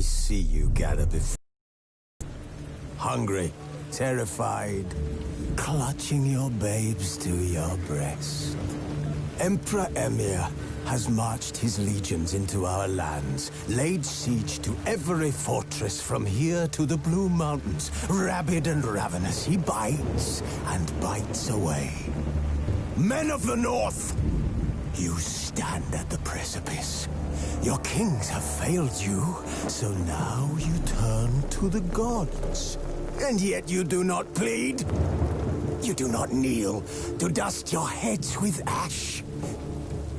I see you gather before. Hungry, terrified, clutching your babes to your breast. Emperor Emir has marched his legions into our lands, laid siege to every fortress from here to the Blue Mountains. Rabid and ravenous, he bites and bites away. Men of the North, you stand at the precipice. Your kings have failed you, so now you turn to the gods. And yet you do not plead. You do not kneel to dust your heads with ash.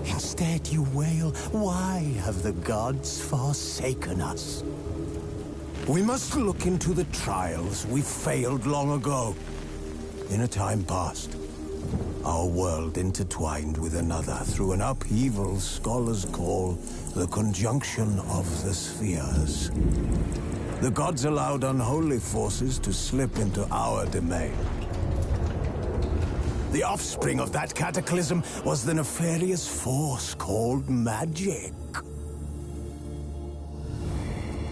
Instead you wail, why have the gods forsaken us? We must look into the trials we failed long ago. In a time past, our world intertwined with another through an upheaval scholars call the conjunction of the spheres. The gods allowed unholy forces to slip into our domain. The offspring of that cataclysm was the nefarious force called magic.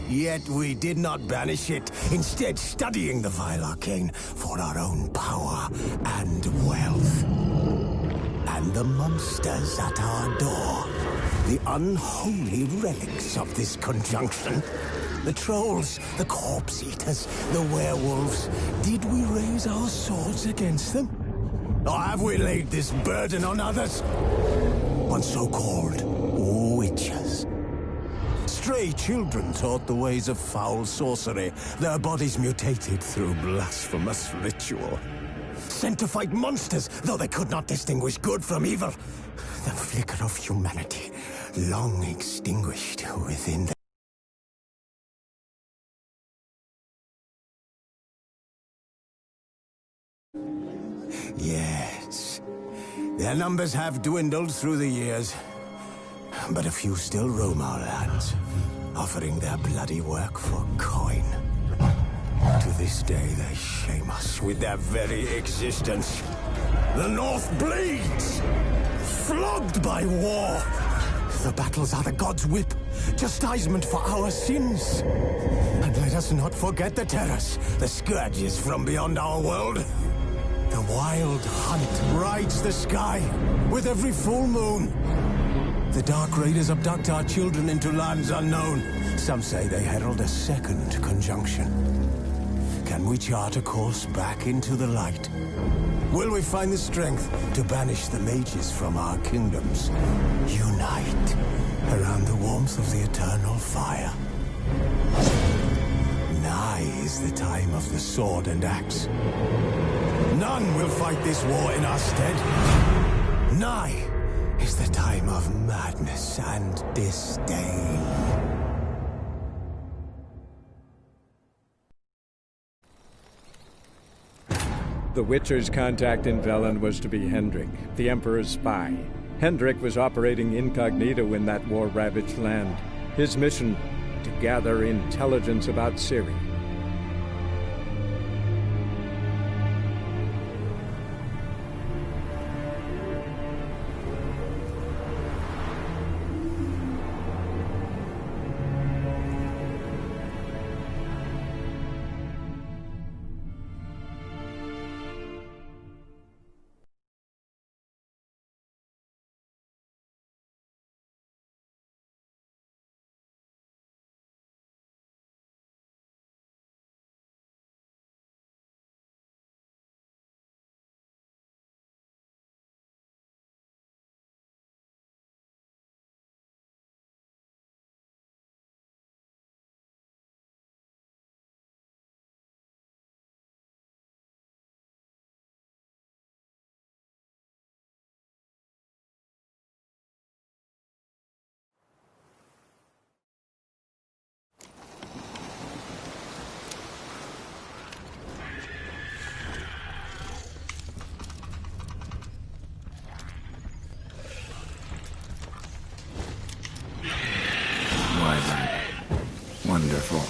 Yet we did not banish it, instead studying the vile arcane for our own power and wealth. And the monsters at our door, the unholy relics of this conjunction. The trolls, the corpse eaters, the werewolves. Did we raise our swords against them? Or have we laid this burden on others? On so-called witches. Stray children taught the ways of foul sorcery, their bodies mutated through blasphemous ritual. Sent to fight monsters, though they could not distinguish good from evil. The flicker of humanity, long extinguished within them. Yes, their numbers have dwindled through the years, but a few still roam our lands, offering their bloody work for coin. To this day, they shame us with their very existence. The North bleeds, flogged by war. The battles are the gods' whip, chastisement for our sins. And let us not forget the terrors, the scourges from beyond our world. The wild hunt rides the sky with every full moon. The Dark Raiders abduct our children into lands unknown. Some say they herald a second conjunction. Can we chart a course back into the light? Will we find the strength to banish the mages from our kingdoms? Unite around the warmth of the eternal fire. Nigh is the time of the sword and axe. None will fight this war in our stead. Nigh is the time of madness and disdain. The Witcher's contact in Velen was to be Hendrik, the Emperor's spy. Hendrik was operating incognito in that war-ravaged land. His mission, to gather intelligence about Ciri. Wonderful.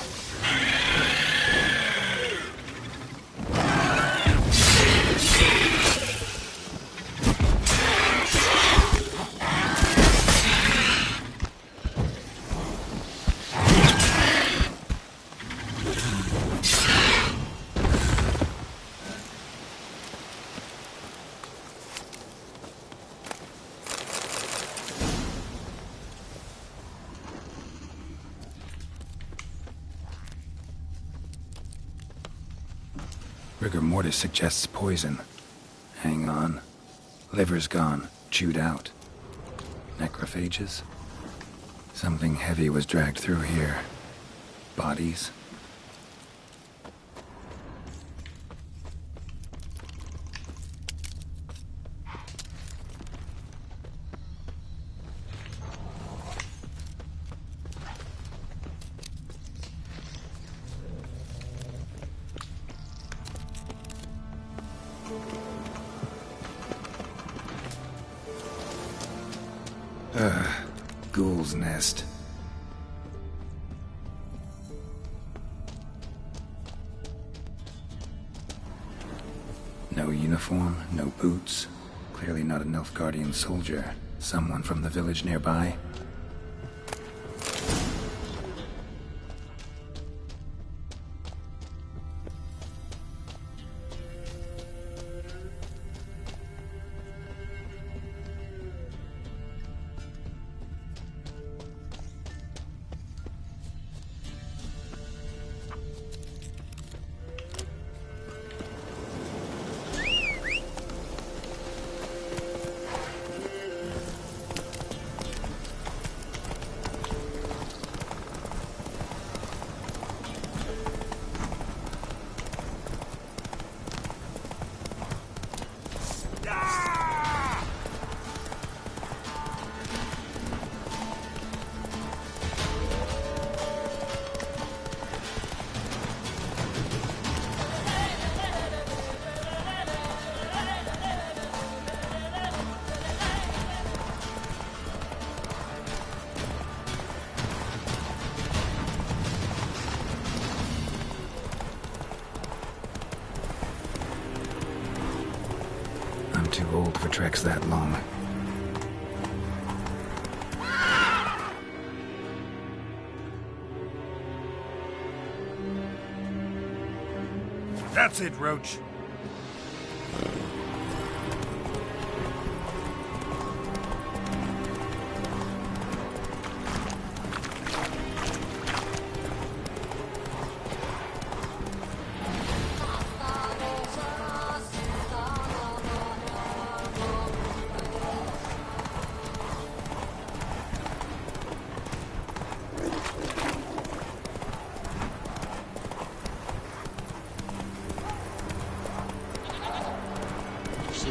Rigor mortis suggests poison. Hang on. Liver's gone. Chewed out. Necrophages? Something heavy was dragged through here. Bodies? Ghoul's nest. No uniform, no boots. Clearly not a Nilfgaardian soldier. Someone from the village nearby. I'm too old for treks that long. That's it, Roach.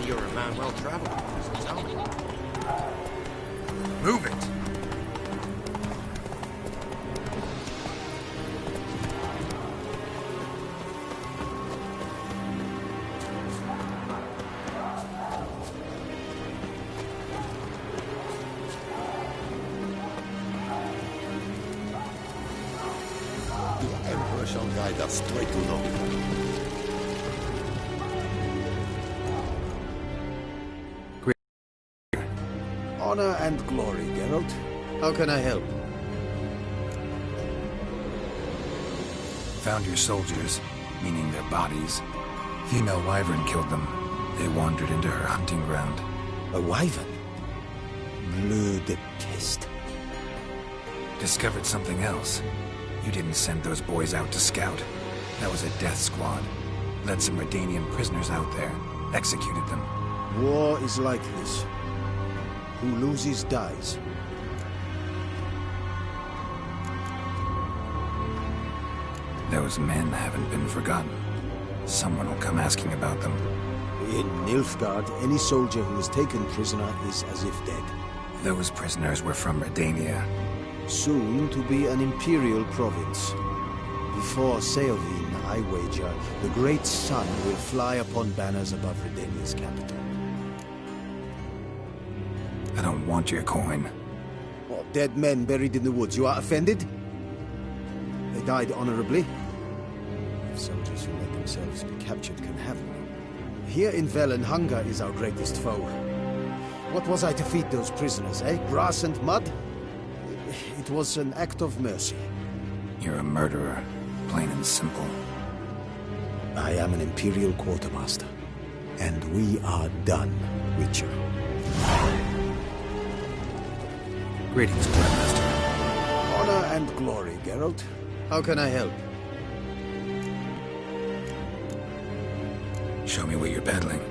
You're a man well traveled. So tell me. Move it. The Emperor shall guide us straight to Nobita. Honor and glory, Geralt. How can I help? Found your soldiers, meaning their bodies. Female wyvern killed them. They wandered into her hunting ground. A wyvern? Blue de pest. Discovered something else. You didn't send those boys out to scout. That was a death squad. Led some Redanian prisoners out there. Executed them. War is like this. Who loses dies. Those men haven't been forgotten. Someone will come asking about them. In Nilfgaard, any soldier who is taken prisoner is as if dead. Those prisoners were from Redania. Soon to be an imperial province. Before Seovin, I wager, the great sun will fly upon banners above Redania's capital. I don't want your coin. Oh, dead men buried in the woods. You are offended? They died honorably. If soldiers who let themselves be captured can have one. Here in Velen, hunger is our greatest foe. What was I to feed those prisoners, eh? Grass and mud? It was an act of mercy. You're a murderer, plain and simple. I am an Imperial Quartermaster. And we are done, Witcher. Greetings, Quartermaster. Honor and glory, Geralt. How can I help? Show me what you're peddling.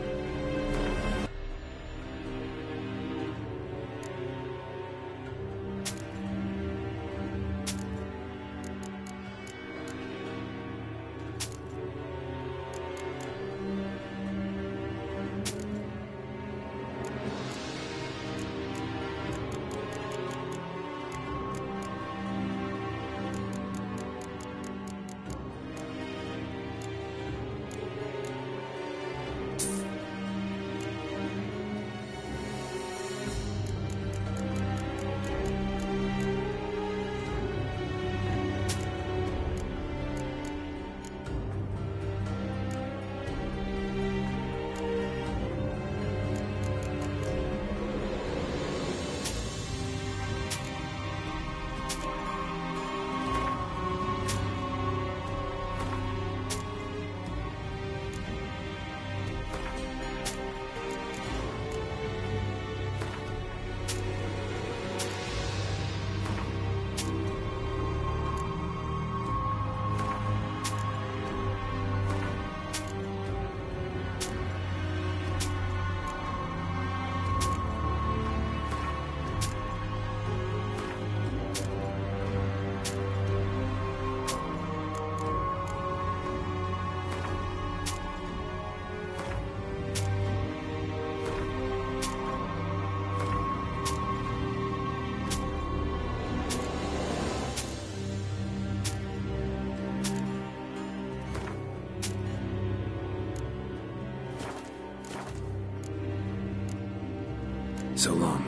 So long.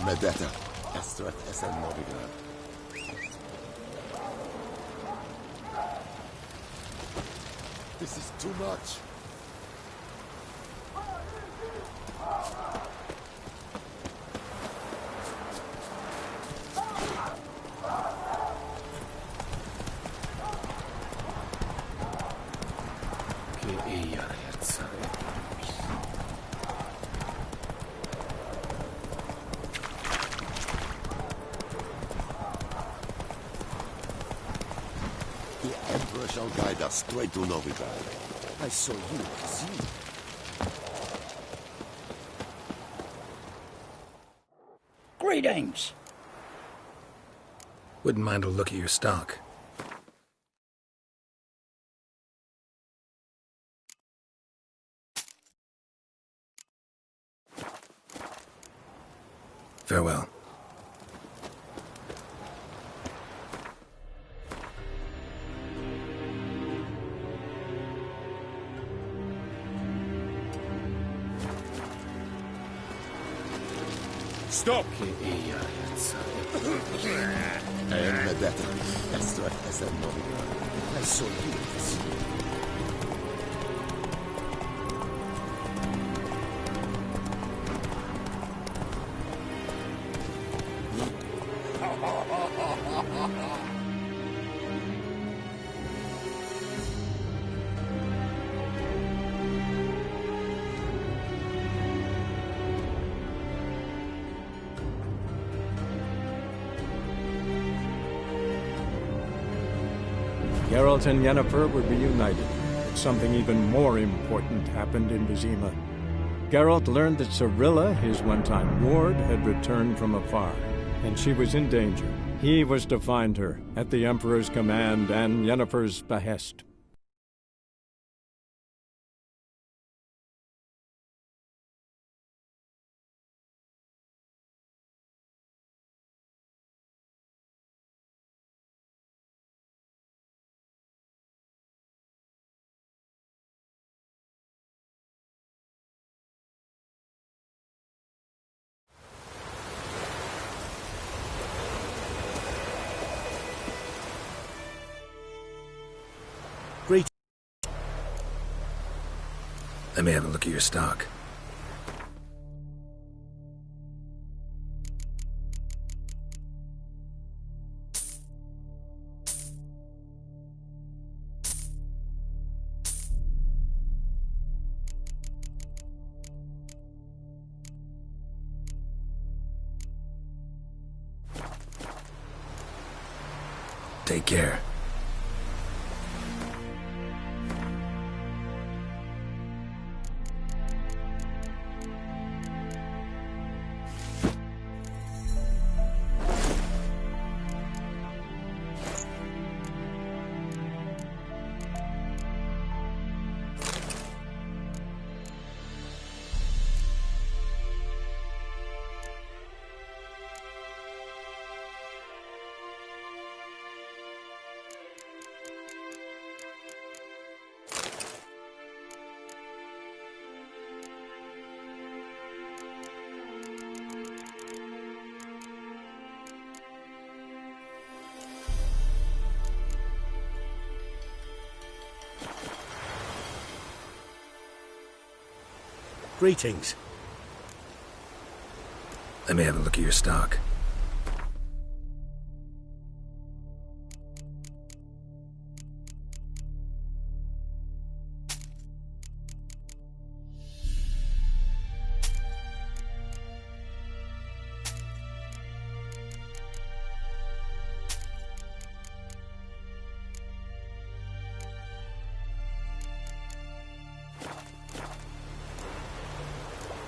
Medeta. Ezt vett eszem Novigrád. This is too much. Che ella ragazza. The Emperor shall guide us straight to Novigrad. I saw you see. Greetings. Wouldn't mind a look at your stock. Farewell. Stop! Medeta. Ezt vett eszem Novigrad. I saw you see. Geralt and Yennefer were reunited, but something even more important happened in Vizima. Geralt learned that Cirilla, his one-time ward, had returned from afar, and she was in danger. He was to find her, at the Emperor's command and Yennefer's behest. Let me have a look at your stock. Take care. Greetings. Let me have a look at your stock.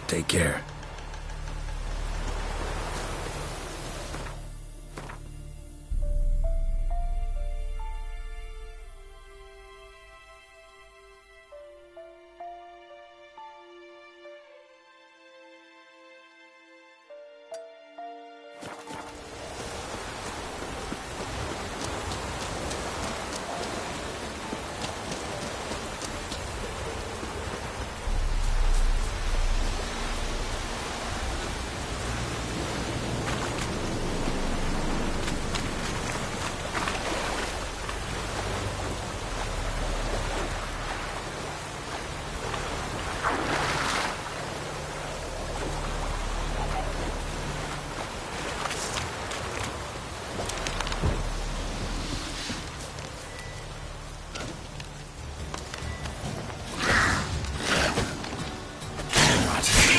Take care.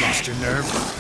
Lost your nerve?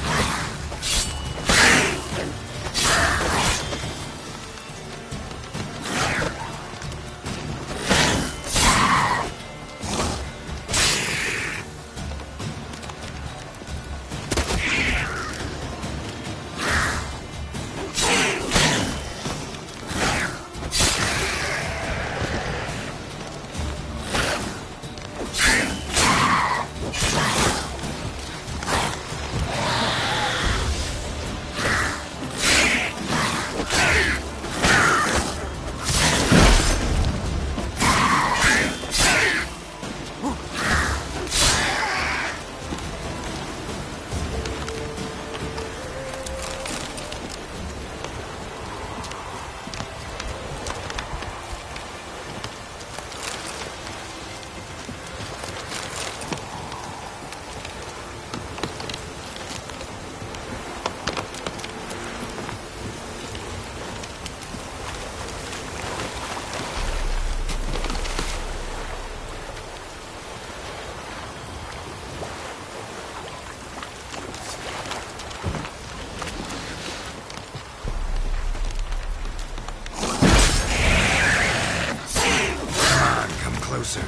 Closer.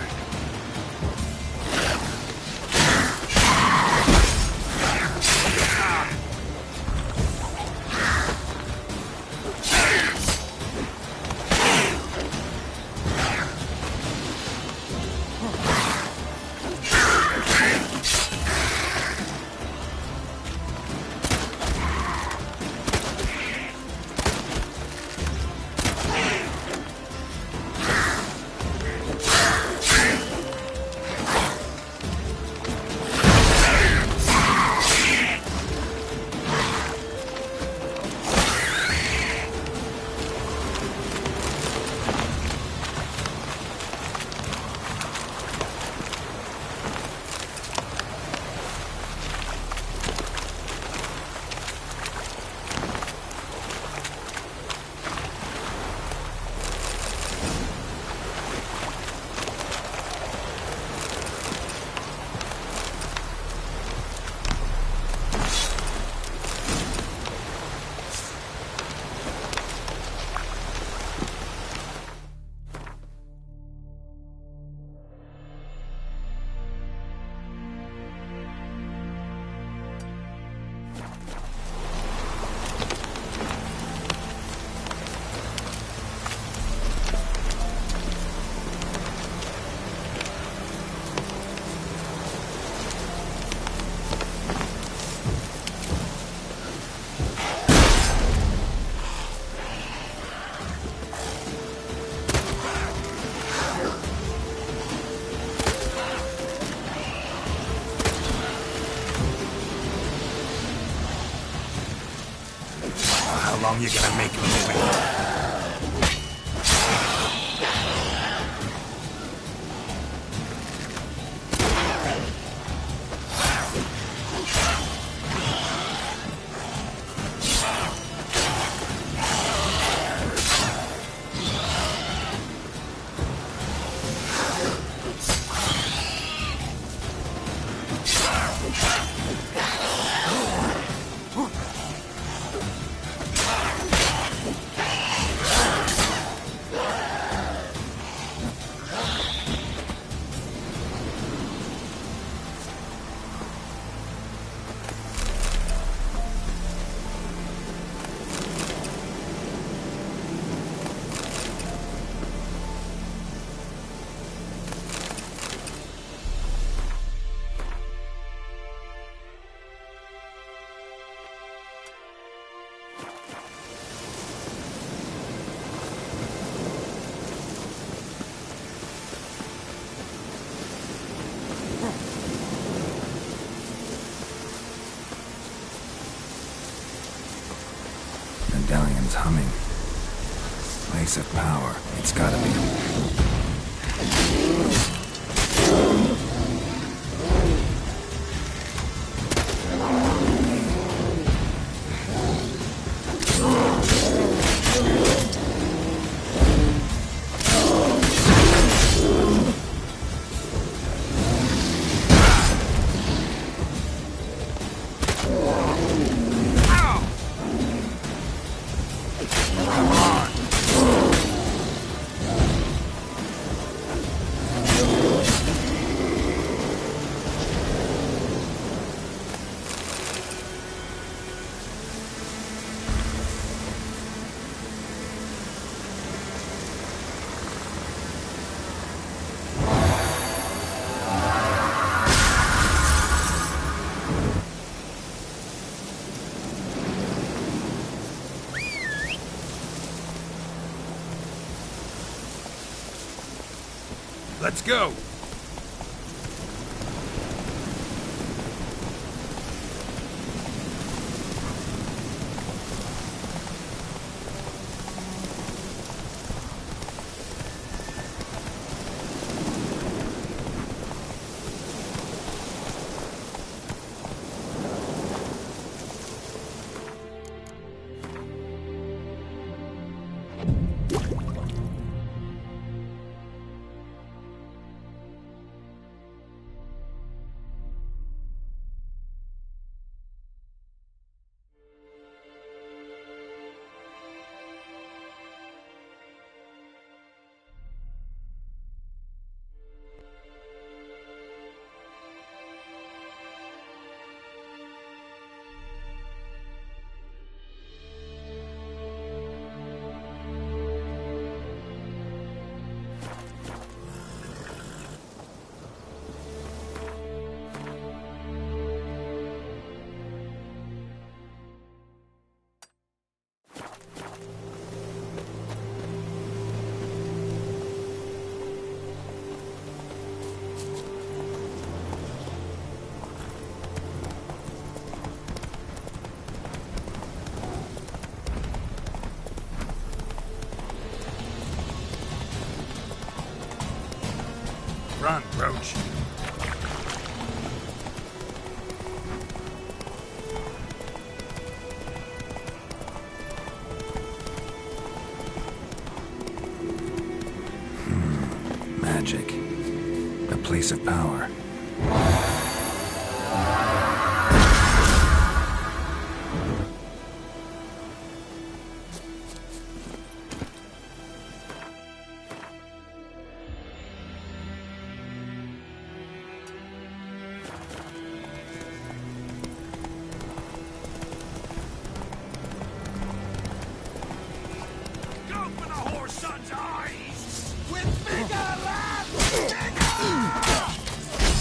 How long you gonna make me wait? Medallion's humming. Place of power. It's gotta be. Let's go! Run, Roach. Magic. A place of power.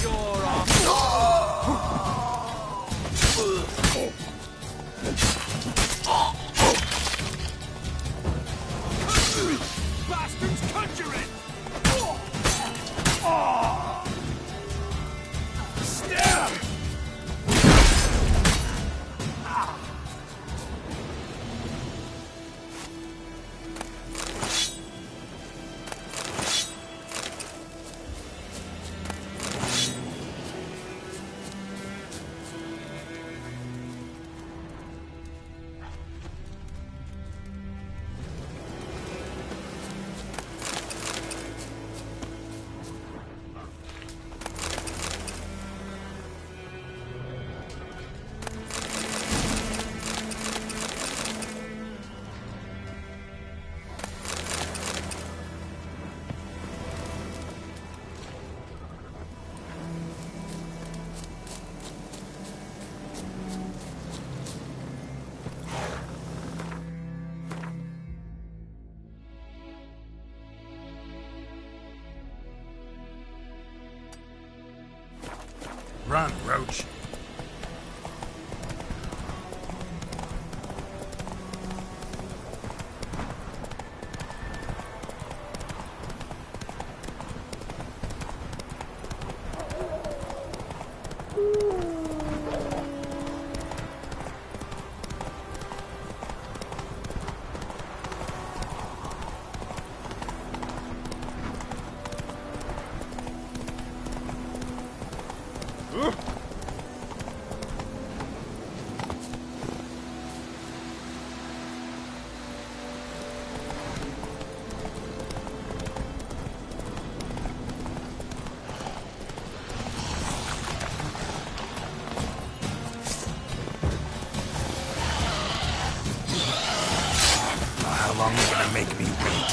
You're off. Run, Roach. How long are you gonna make me wait?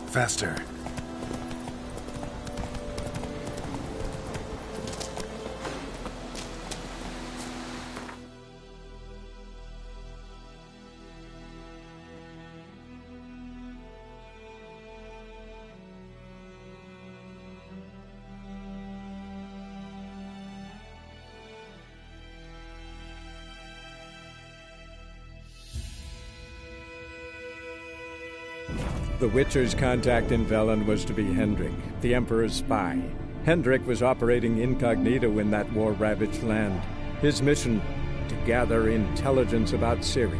Faster. The Witcher's contact in Velen was to be Hendrik, the Emperor's spy. Hendrik was operating incognito in that war-ravaged land. His mission, to gather intelligence about Ciri.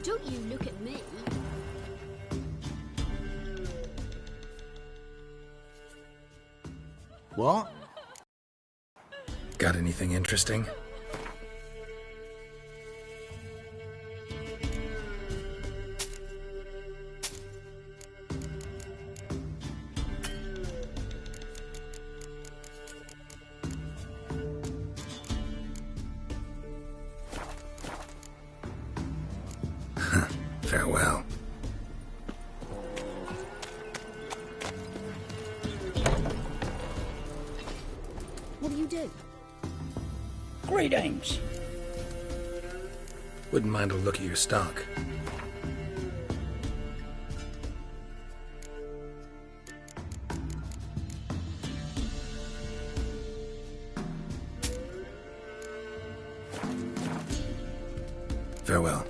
Don't you look at me. What? Got anything interesting? Farewell. What do you do? Greetings. Wouldn't mind a look at your stock. Farewell.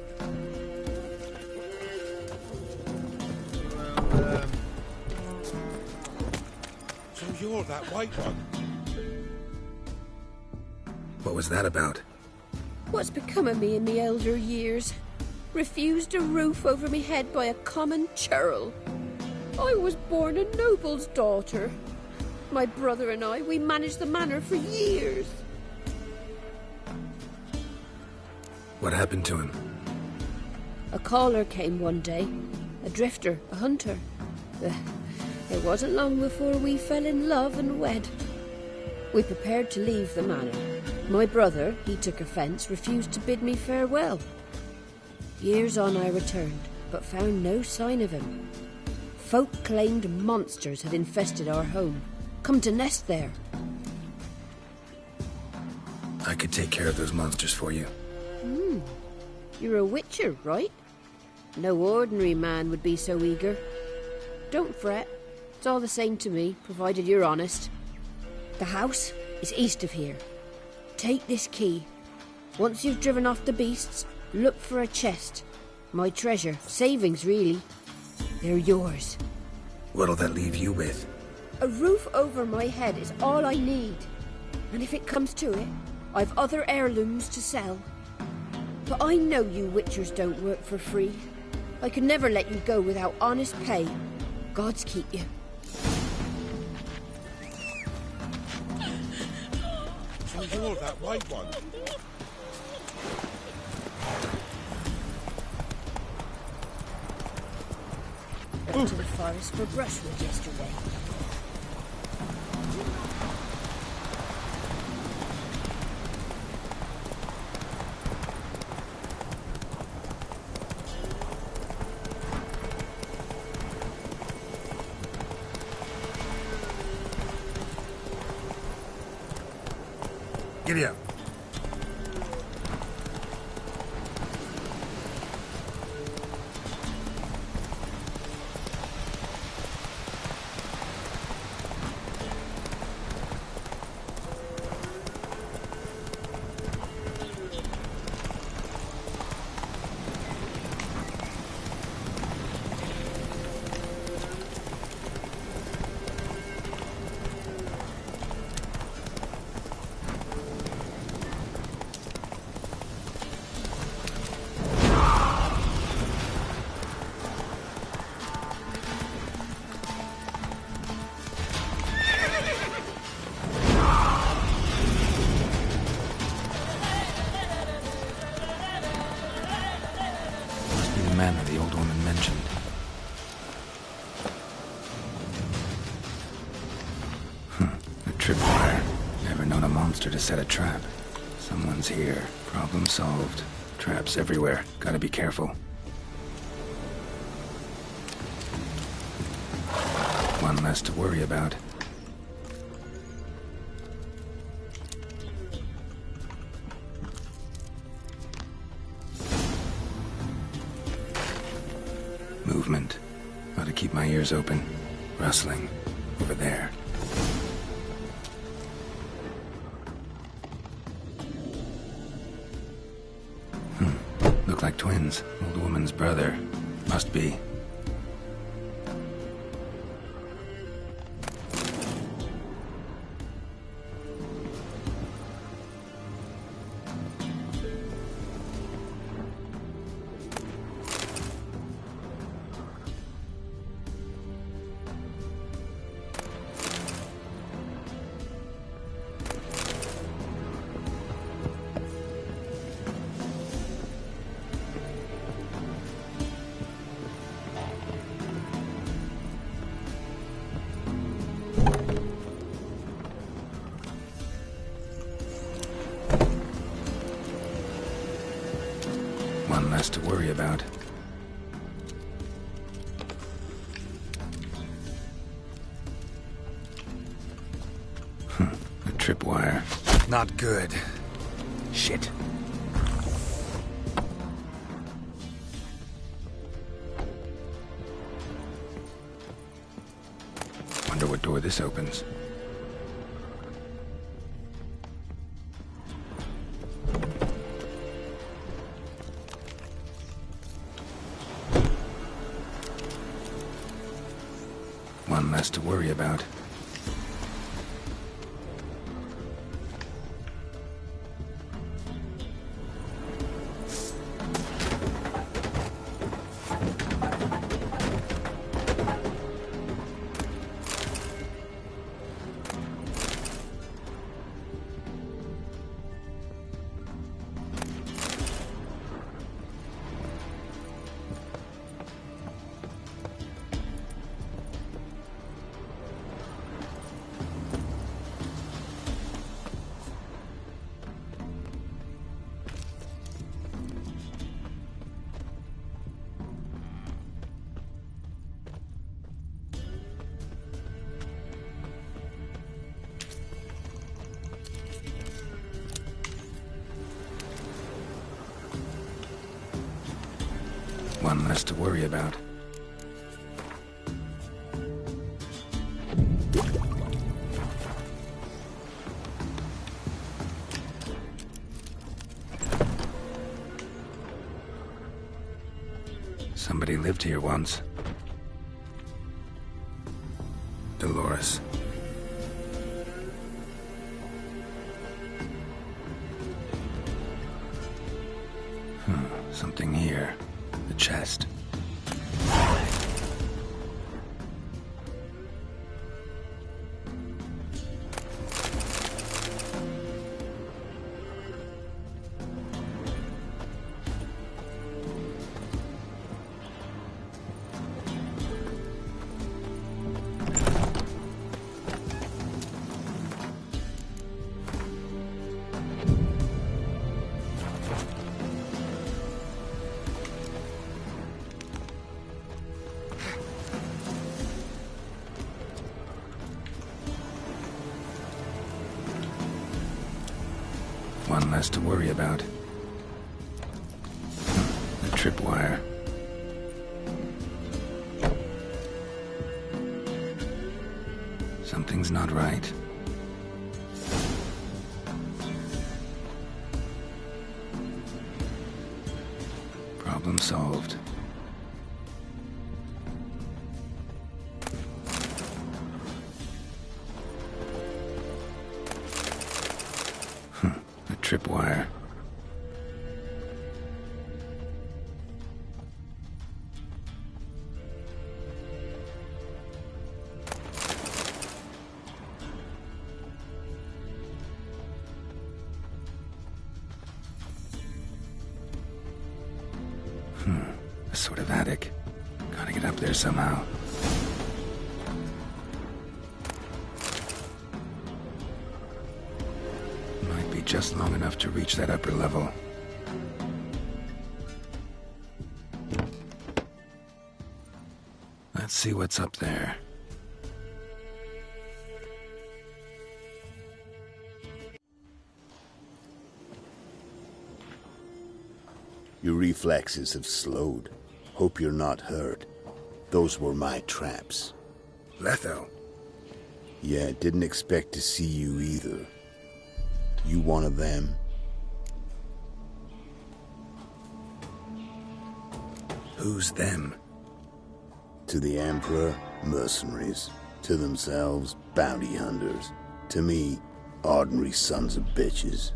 So you're that white one? What was that about? What's become of me in me elder years? Refused a roof over me head by a common churl. I was born a noble's daughter. My brother and I, we managed the manor for years. What happened to him? A caller came one day. A drifter, a hunter. It wasn't long before we fell in love and wed. We prepared to leave the manor. My brother, he took offence, refused to bid me farewell. Years on I returned, but found no sign of him. Folk claimed monsters had infested our home, come to nest there. I could take care of those monsters for you. You're a witcher, right? No ordinary man would be so eager. Don't fret. It's all the same to me, provided you're honest. The house is east of here. Take this key. Once you've driven off the beasts, look for a chest. My treasure, savings really. They're yours. What'll that leave you with? A roof over my head is all I need. And if it comes to it, I've other heirlooms to sell. But I know you witchers don't work for free. I could never let you go without honest pay. Gods keep you. So you're that white one? Went to the forest for brushwood yesterday. Giddy up. Manor the old woman mentioned. A tripwire. Never known a monster to set a trap. Someone's here. Problem solved. Traps everywhere. Gotta be careful. One less to worry about. Movement. Ought to keep my ears open. Rustling. Over there. Look like twins. Old woman's brother. Must be. One less to worry about. tripwire. Not good. Shit. Wonder what door this opens. One less to worry about. One less to worry about. Somebody lived here once. Dolores. Something here. The chest. One less to worry about. The tripwire. Something's not right. Problem solved. Tripwire. A sort of attic. Gotta get up there somehow. Just long enough to reach that upper level. Let's see what's up there. Your reflexes have slowed. Hope you're not hurt. Those were my traps. Letho. Yeah, didn't expect to see you either. You one of them? Who's them? To the Emperor, mercenaries. To themselves, bounty hunters. To me, ordinary sons of bitches.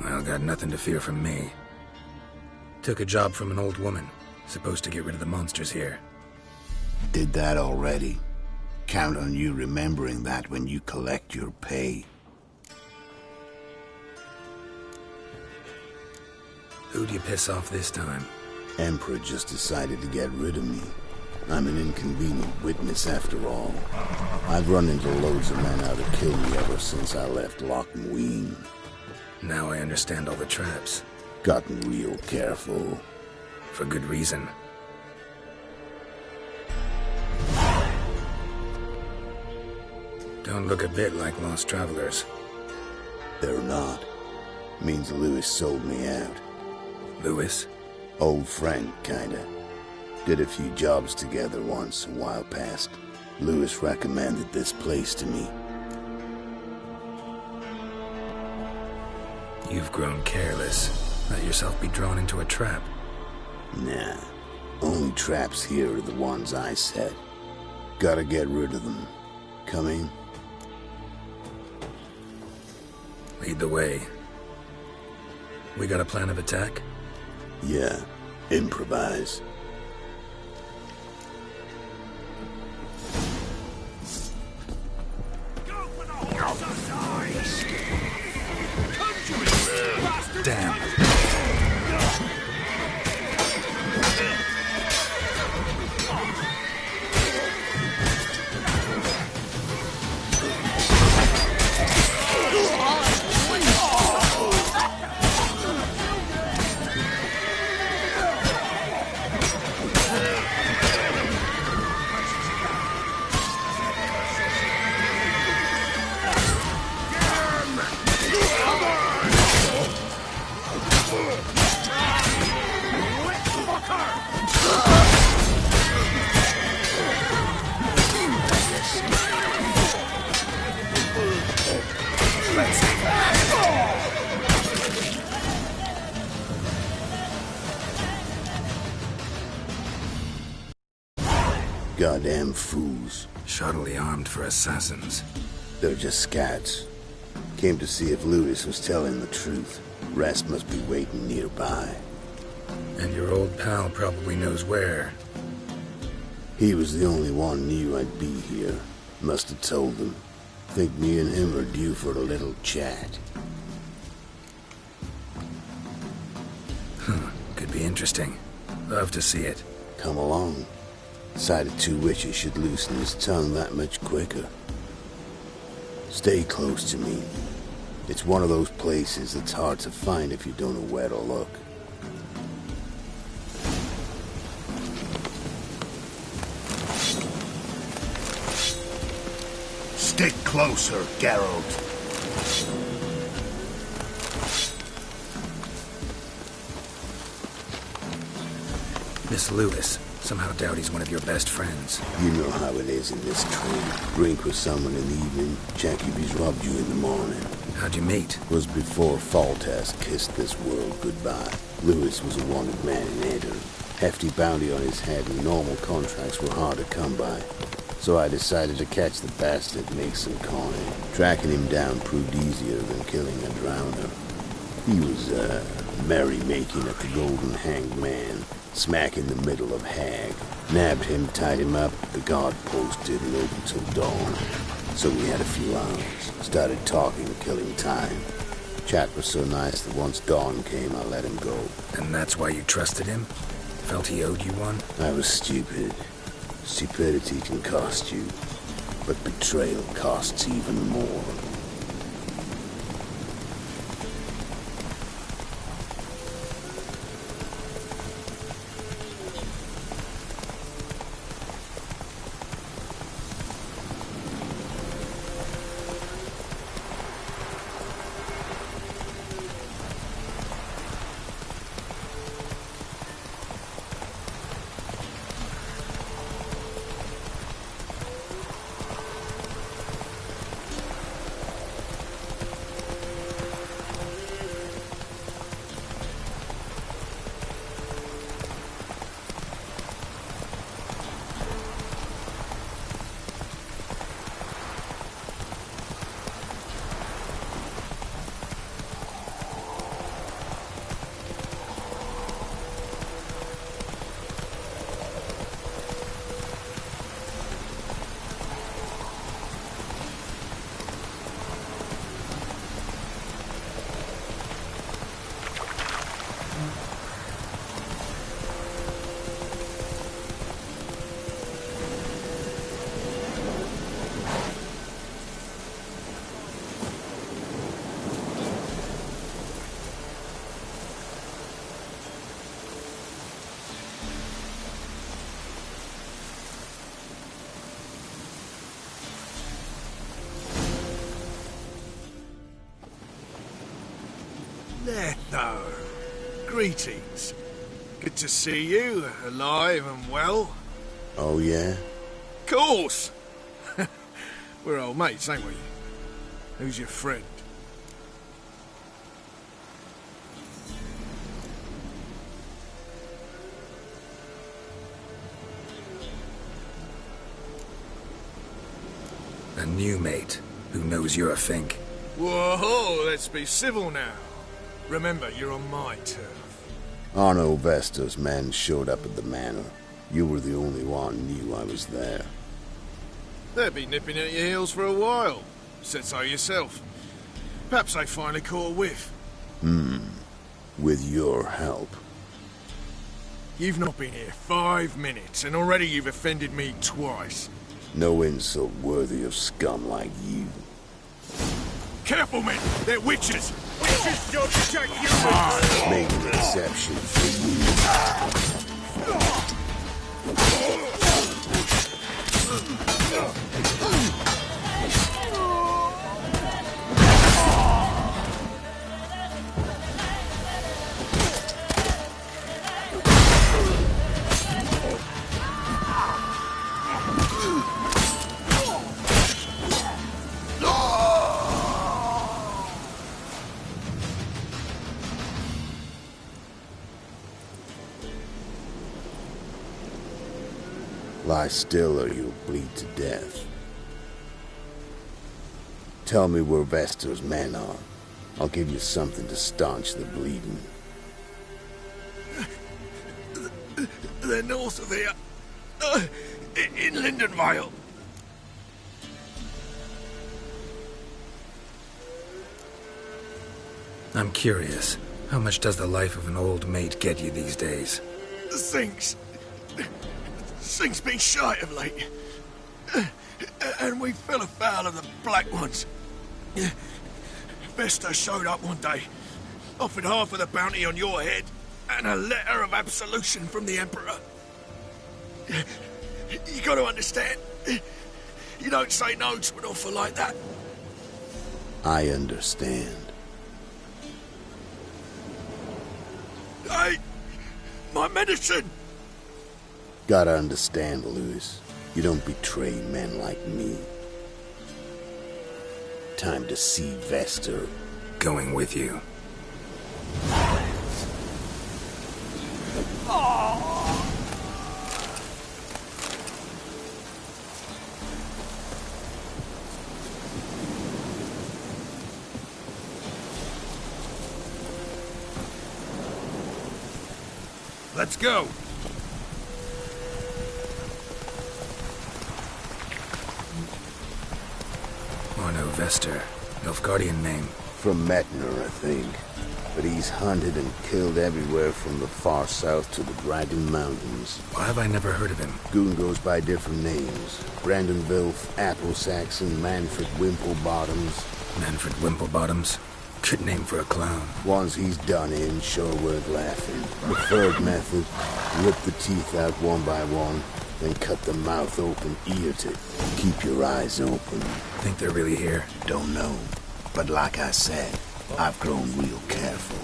Well, got nothing to fear from me. Took a job from an old woman. Supposed to get rid of the monsters here. Did that already. Count on you remembering that when you collect your pay. Who'd you piss off this time? Emperor just decided to get rid of me. I'm an inconvenient witness after all. I've run into loads of men out to kill me ever since I left Loch Muin. Now I understand all the traps. Gotten real careful. For good reason. Don't look a bit like lost travelers. They're not. Means Lewis sold me out. Lewis? Old friend, kinda. Did a few jobs together once, a while past. Lewis recommended this place to me. You've grown careless. Let yourself be drawn into a trap. Nah. Only traps here are the ones I set. Gotta get rid of them. Coming? Lead the way. We got a plan of attack? Yeah. Improvise. Damn. Goddamn fools. Shoddily armed for assassins. They're just scouts. Came to see if Lewis was telling the truth. Rest must be waiting nearby. And your old pal probably knows where. He was the only one knew I'd be here. Must have told them. Think me and him are due for a little chat. Could be interesting. Love to see it. Come along. Sight of two witches should loosen his tongue that much quicker. Stay close to me. It's one of those places that's hard to find if you don't know where to look. Stick closer, Geralt. Miss Lewis. Somehow doubt he's one of your best friends. You know how it is in this trade. Drink with someone in the evening, check if he's robbed you in the morning. How'd you meet? Was before Foltest kissed this world goodbye. Lewis was a wanted man in Aedirn. Hefty bounty on his head and normal contracts were hard to come by. So I decided to catch the bastard and make some coin. Tracking him down proved easier than killing a drowner. He was, merrymaking at the Golden Hanged Man, smack in the middle of Hag. Nabbed him, tied him up. The guard post didn't open till dawn. So we had a few hours. Started talking, killing time. Chat was so nice that once dawn came, I let him go. And that's why you trusted him? Felt he owed you one? I was stupid. Stupidity can cost you, but betrayal costs even more. Letho. Greetings. Good to see you, alive and well. Oh, yeah? Course! We're old mates, ain't we? Who's your friend? A new mate who knows you're a Fink. Whoa, let's be civil now. Remember, you're on my turf. Arno Vestor's men showed up at the manor. You were the only one knew I was there. They'll be nipping at your heels for a while. Said so yourself. Perhaps they finally caught a whiff. With your help. You've not been here 5 minutes, and already you've offended me twice. No insult worthy of scum like you. Careful, men! They're witches! Witches don't check you! Make an exception for you. Lie still or you'll bleed to death. Tell me where Vestor's men are. I'll give you something to staunch the bleeding. They're north of here. In Lindenvale. I'm curious. How much does the life of an old mate get you these days? Things been shy of late. And we fell afoul of the Black Ones. Vestor showed up one day, offered half of the bounty on your head, and a letter of absolution from the Emperor. You gotta understand, you don't say no to an offer like that. I understand. Hey, my medicine! Gotta understand, Lewis. You don't betray men like me. Time to see Vestor. Going with you. Let's go. Arno Vestor. Nilfgaardian name. From Metner, I think. But he's hunted and killed everywhere from the far south to the Dragon Mountains. Why have I never heard of him? Goon goes by different names. Brandon Vilf, Apple Saxon, Manfred Wimplebottoms. Manfred Wimplebottoms. Good name for a clown. Ones he's done in, sure worth laughing. Preferred method, rip the teeth out one by one, then cut the mouth open, eat it. Keep your eyes open. Think they're really here? Don't know. But like I said, I've grown real careful.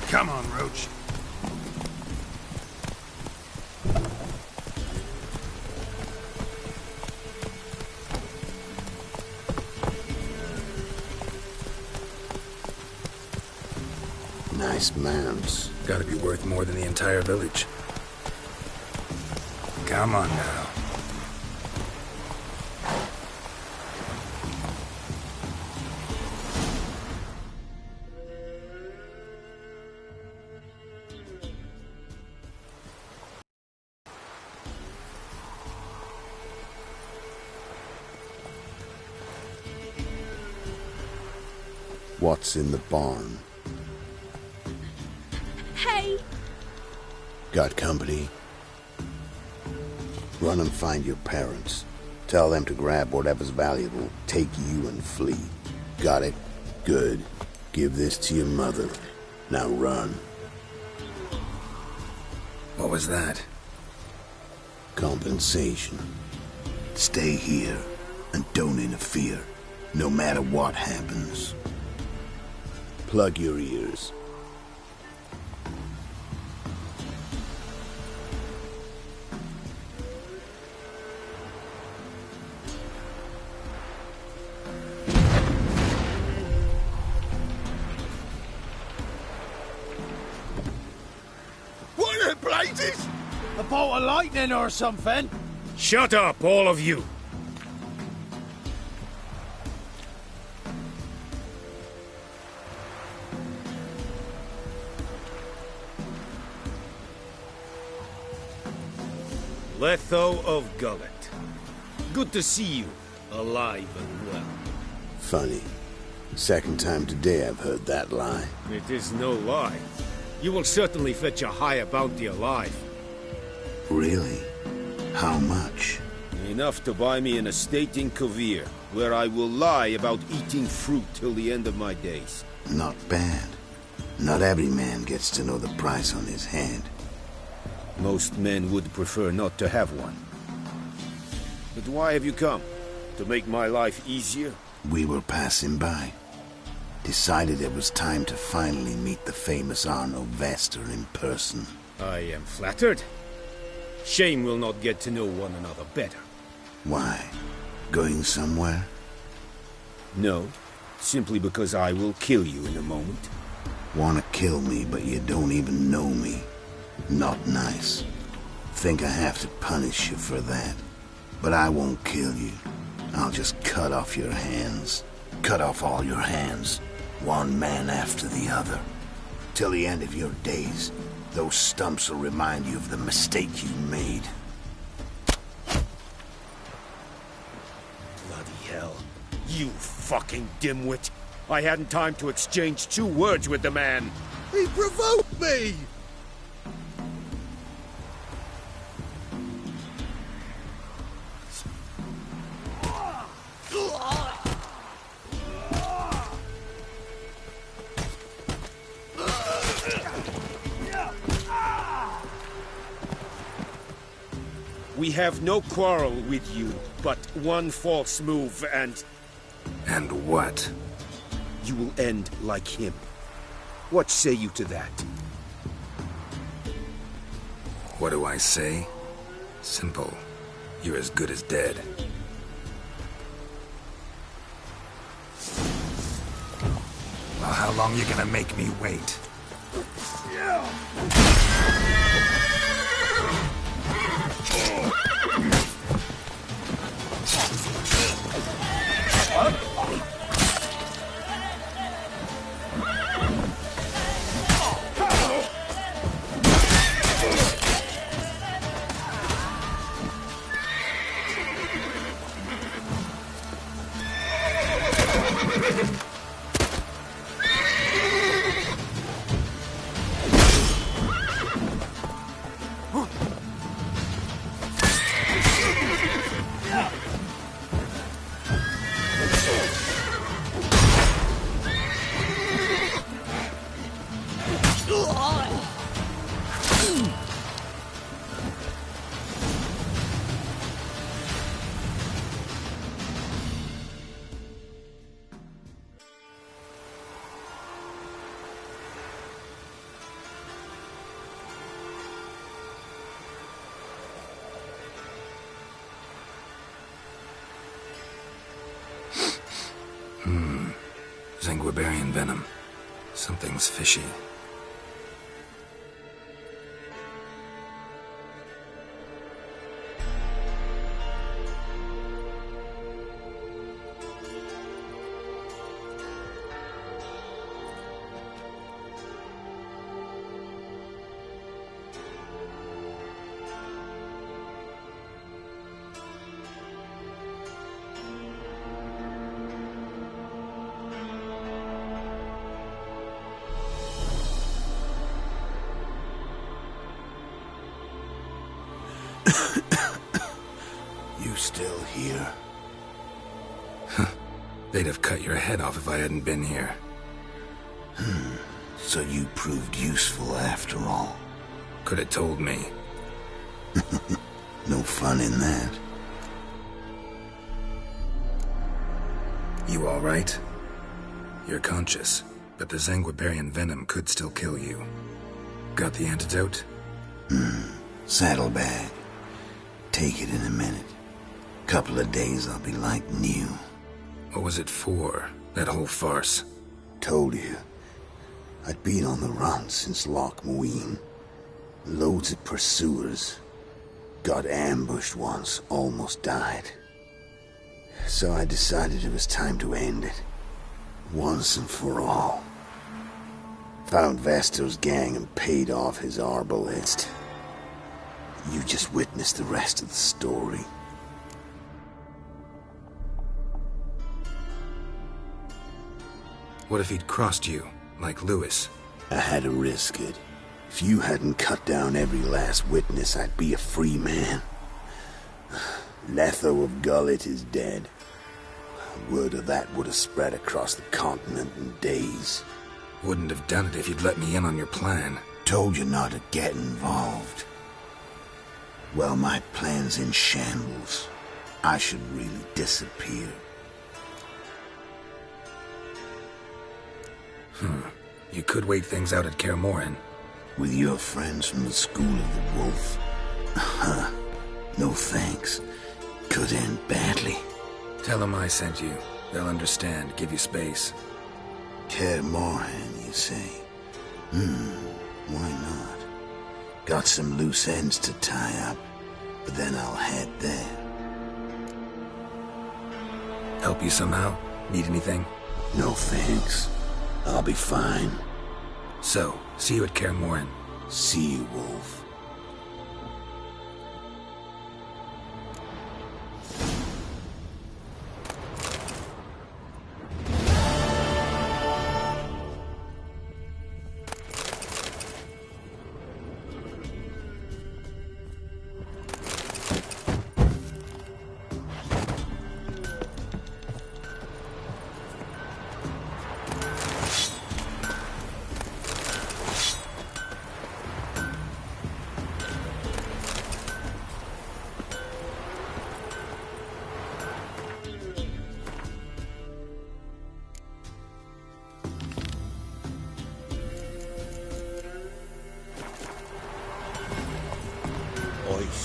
Come on, Roach. Nice mounts. Gotta be worth more than the entire village. Come on now. What's in the barn? Hey! Got company? Run and find your parents. Tell them to grab whatever's valuable, take you and flee. Got it? Good. Give this to your mother. Now run. was that? Compensation. Stay here and don't interfere, no matter what happens. Plug your ears. What the blazes? A bolt of lightning or something? Shut up, all of you! Letho of Gullet. Good to see you, alive and well. Funny. Second time today I've heard that lie. It is no lie. You will certainly fetch a higher bounty alive. Really? How much? Enough to buy me an estate in Kovir, where I will lie about eating fruit till the end of my days. Not bad. Not every man gets to know the price on his head. Most men would prefer not to have one. But why have you come? To make my life easier? We were passing by. Decided it was time to finally meet the famous Arno Vester in person. I am flattered. Shame we'll not get to know one another better. Why? Going somewhere? No, simply because I will kill you in a moment. Wanna kill me, but you don't even know me. Not nice. Think I have to punish you for that. But I won't kill you. I'll just cut off your hands. Cut off all your hands. One man after the other. Till the end of your days, those stumps will remind you of the mistake you made. Bloody hell. You fucking dimwit. I hadn't time to exchange 2 words with the man. He provoked me! We have no quarrel with you, but one false move and... And what? you will end like him. What say you to that? What do I say? Simple. You're as good as dead. Well, how long you gonna make me wait? Zenguibarian venom. Something's fishy. You still here? They'd have cut your head off if I hadn't been here. So you proved useful after all. Could have told me. No fun in that. You all right? You're conscious, but the Zanguibarian venom could still kill you. Got the antidote? Saddlebag. Take it in a minute. Couple of days I'll be like new. What was it for, that whole farce? Told you. I'd been on the run since Loch Muin. Loads of pursuers. Got ambushed once, almost died. So I decided it was time to end it. Once and for all. Found Vasto's gang and paid off his arbalist. You just witnessed the rest of the story. What if he'd crossed you, like Lewis? I had to risk it. If you hadn't cut down every last witness, I'd be a free man. Letho of Gullet is dead. Word of that would have spread across the continent in days. Wouldn't have done it if you'd let me in on your plan. Told you not to get involved. Well, my plan's in shambles. I should really disappear. You could wait things out at Kaer Morhen. With your friends from the School of the Wolf? No thanks. Could end badly. Tell them I sent you. They'll understand, give you space. Kaer Morhen, you say? Why not? Got some loose ends to tie up, but then I'll head there. Help you somehow? Need anything? No thanks. I'll be fine. So, see you at Kaer Morhen. See you, Wolf.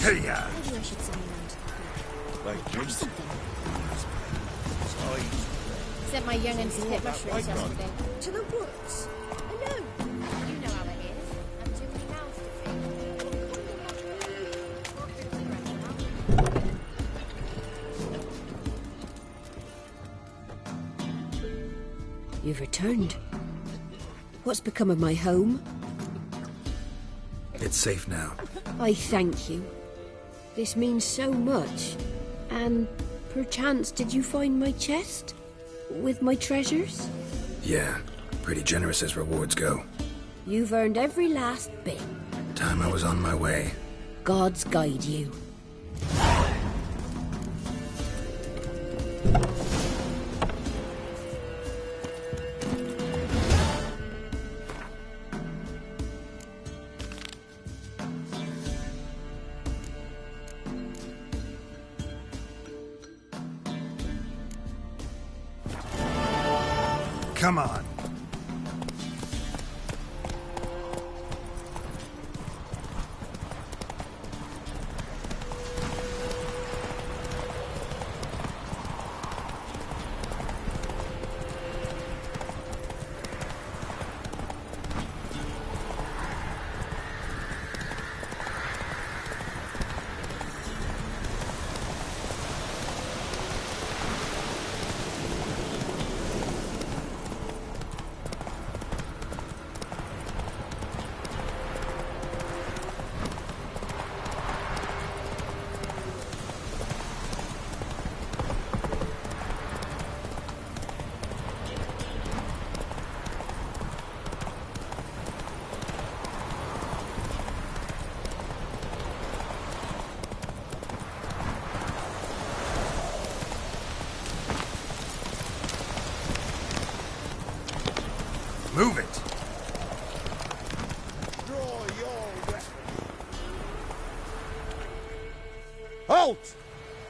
Hey, Maybe I should send him around. like Catch something. Sent my young'uns to hit mushrooms yesterday. To the woods. Alone. You know how it is. I'm too many mouths to feed. You've returned. What's become of my home? It's safe now. I thank you. This means so much. And perchance did you find my chest? With my treasures? Yeah, pretty generous as rewards go. You've earned every last bit. Time I was on my way. Gods guide you. Come on. Halt!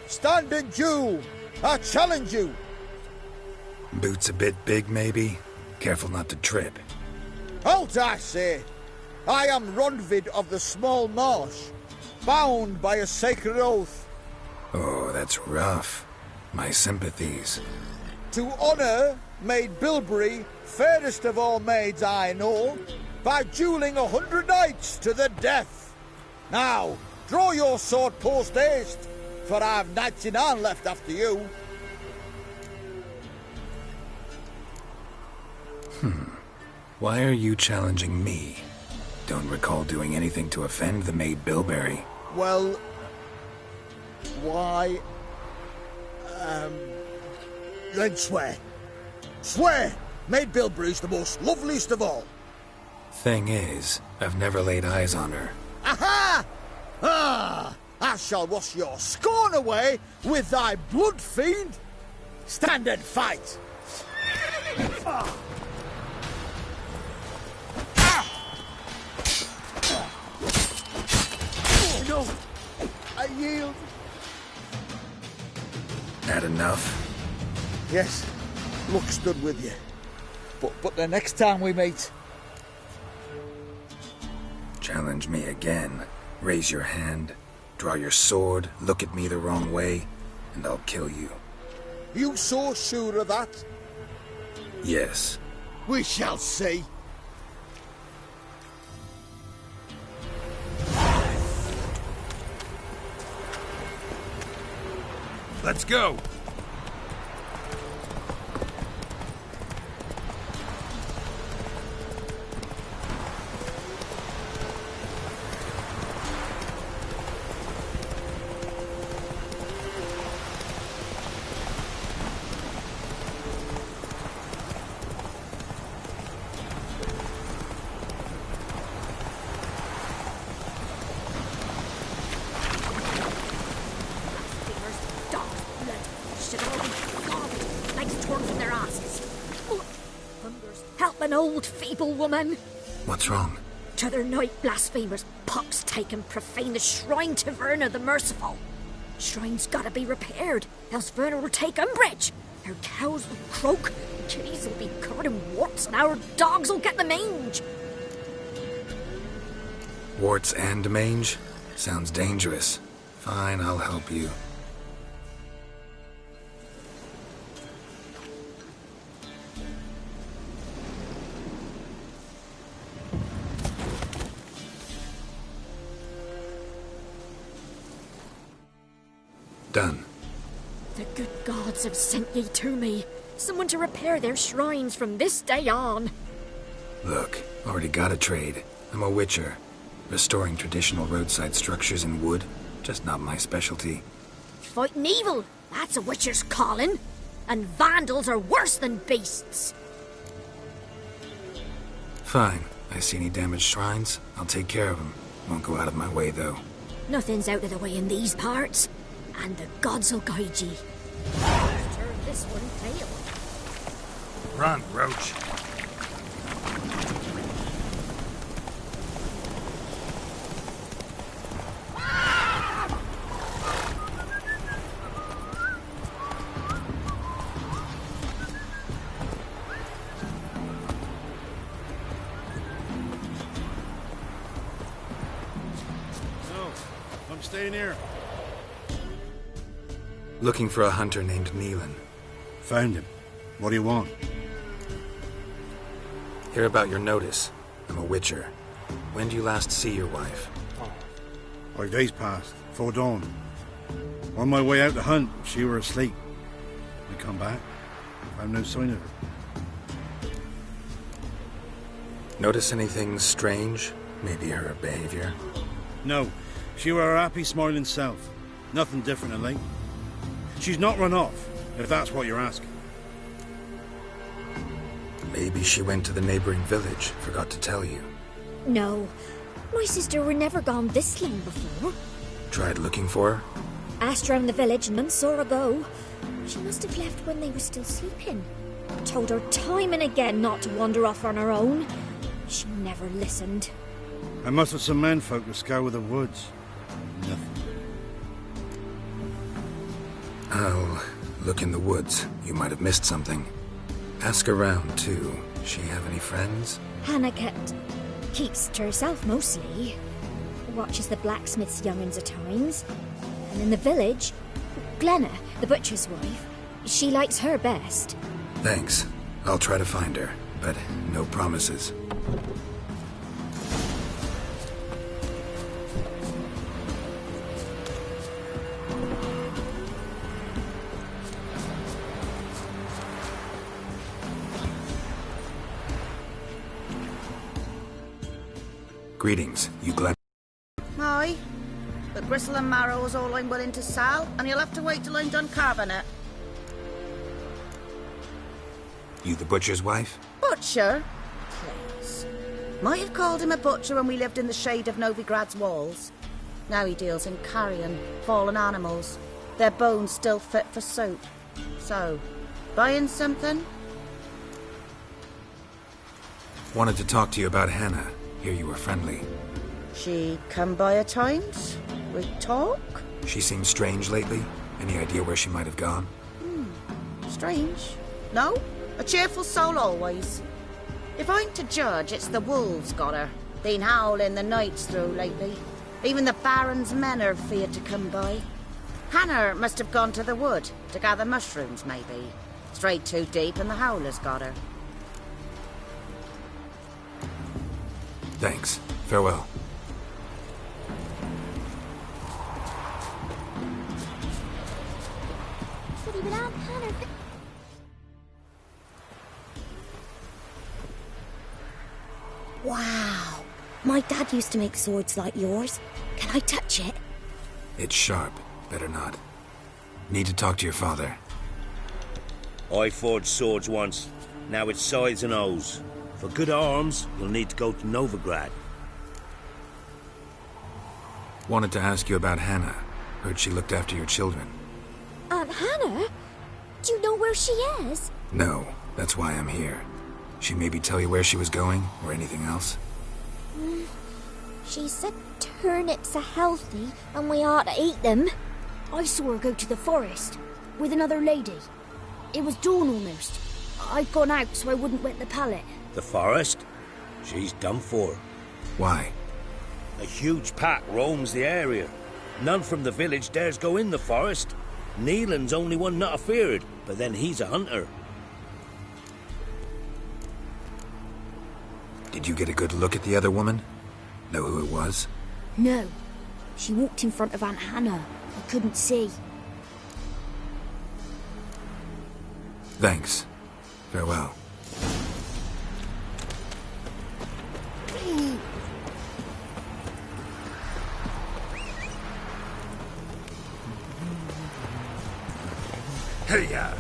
Stand in duel! I challenge you! Boots a bit big, maybe? Careful not to trip. Halt, I say! I am Ronvid of the Small Marsh, bound by a sacred oath. Oh, that's rough. My sympathies. To honour Maid Bilberry, fairest of all maids I know, by duelling 100 knights to the death. Now, draw your sword post-haste, for I've knights in hand left after you. Why are you challenging me? Don't recall doing anything to offend the Maid Bilberry. Well, why... then swear. Swear! Maid Bilberry's the most loveliest of all. Thing is, I've never laid eyes on her. Aha! Ah! I shall wash your scorn away with thy blood, fiend! Stand and fight! No! I yield! That enough? Yes, luck stood with you. But the next time we meet... Challenge me again. Raise your hand, draw your sword, look at me the wrong way, and I'll kill you. You so sure of that? Yes. We shall see. Let's go! An old feeble woman. What's wrong? T'other night blasphemers pox taken profane the shrine to Verna the Merciful. Shrine's gotta be repaired, else Verna will take umbrage. Her cows will croak, kitties will be covered in warts, and our dogs will get the mange. Warts and mange? Sounds dangerous. Fine, I'll help you. Done. The good gods have sent ye to me. Someone to repair their shrines from this day on. Look, already got a trade. I'm a witcher. Restoring traditional roadside structures in wood, just not my specialty. Fighting evil, that's a witcher's calling. And vandals are worse than beasts. Fine. I see any damaged shrines, I'll take care of them. Won't go out of my way, though. Nothing's out of the way in these parts. And the gods will guide ye. Turn this one pale. Run, Roach. No, I'm staying here. Looking for a hunter named Neelan. Found him. What do you want? Hear about your notice. I'm a witcher. When did you last see your wife? 5 days passed, 'fore dawn. On my way out to hunt, she were asleep. I come back, found no sign of her. Notice anything strange? Maybe her behavior? No, she were her happy, smiling self. Nothing different than late. She's not run off, if that's what you're asking. Maybe she went to the neighboring village, forgot to tell you. No, my sister were never gone this long before. Tried looking for her? Asked round the village and none saw her go. She must have left when they were still sleeping. Told her time and again not to wander off on her own. She never listened. I mustered some menfolk to scour the woods. Nothing. I'll look in the woods. You might have missed something. Ask around, too. She have any friends? Hannah keeps to herself mostly. Watches the blacksmith's young'uns at times. And in the village, Glenna, the butcher's wife, she likes her best. Thanks. I'll try to find her, but no promises. Greetings, you Glenn. Aye, but gristle and marrow is all I'm willing to sell, and you'll have to wait till I'm done carving it. You the butcher's wife? Butcher? Please. Might have called him a butcher when we lived in the shade of Novigrad's walls. Now he deals in carrion, fallen animals. Their bones still fit for soup. So, buying something? Wanted to talk to you about Hannah. Hear you were friendly. She come by at times? We talk? She seemed strange lately. Any idea where she might have gone? Strange. No? A cheerful soul always. If I'm to judge, it's the wolves got her. Been howling the nights through lately. Even the Baron's men are feared to come by. Hannah must have gone to the wood to gather mushrooms, maybe. Strayed too deep and the howlers got her. Thanks. Farewell. Wow. My dad used to make swords like yours. Can I touch it? It's sharp. Better not. Need to talk to your father. I forged swords once. Now it's scythes and hoes. For good arms, you'll need to go to Novigrad. Wanted to ask you about Hannah. Heard she looked after your children. Aunt Hannah? Do you know where she is? No, that's why I'm here. She maybe tell you where she was going, or anything else? She said turnips are healthy, and we ought to eat them. I saw her go to the forest, with another lady. It was dawn almost. I'd gone out so I wouldn't wet the pallet. The forest? She's done for. Why? A huge pack roams the area. None from the village dares go in the forest. Neelan's only one not afeared, but then he's a hunter. Did you get a good look at the other woman? Know who it was? No. She walked in front of Aunt Hannah. I couldn't see. Thanks. Farewell. Hey-ya!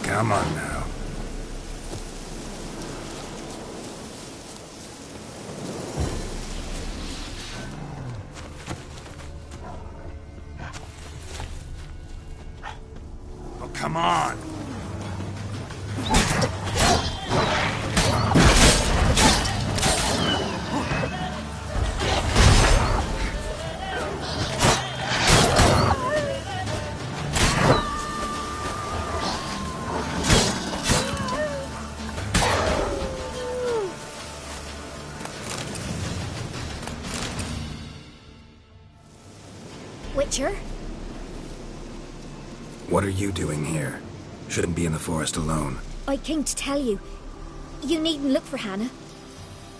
Come on now. Oh, come on! Witcher? What are you doing here? Shouldn't be in the forest alone. I came to tell you. You needn't look for Hannah.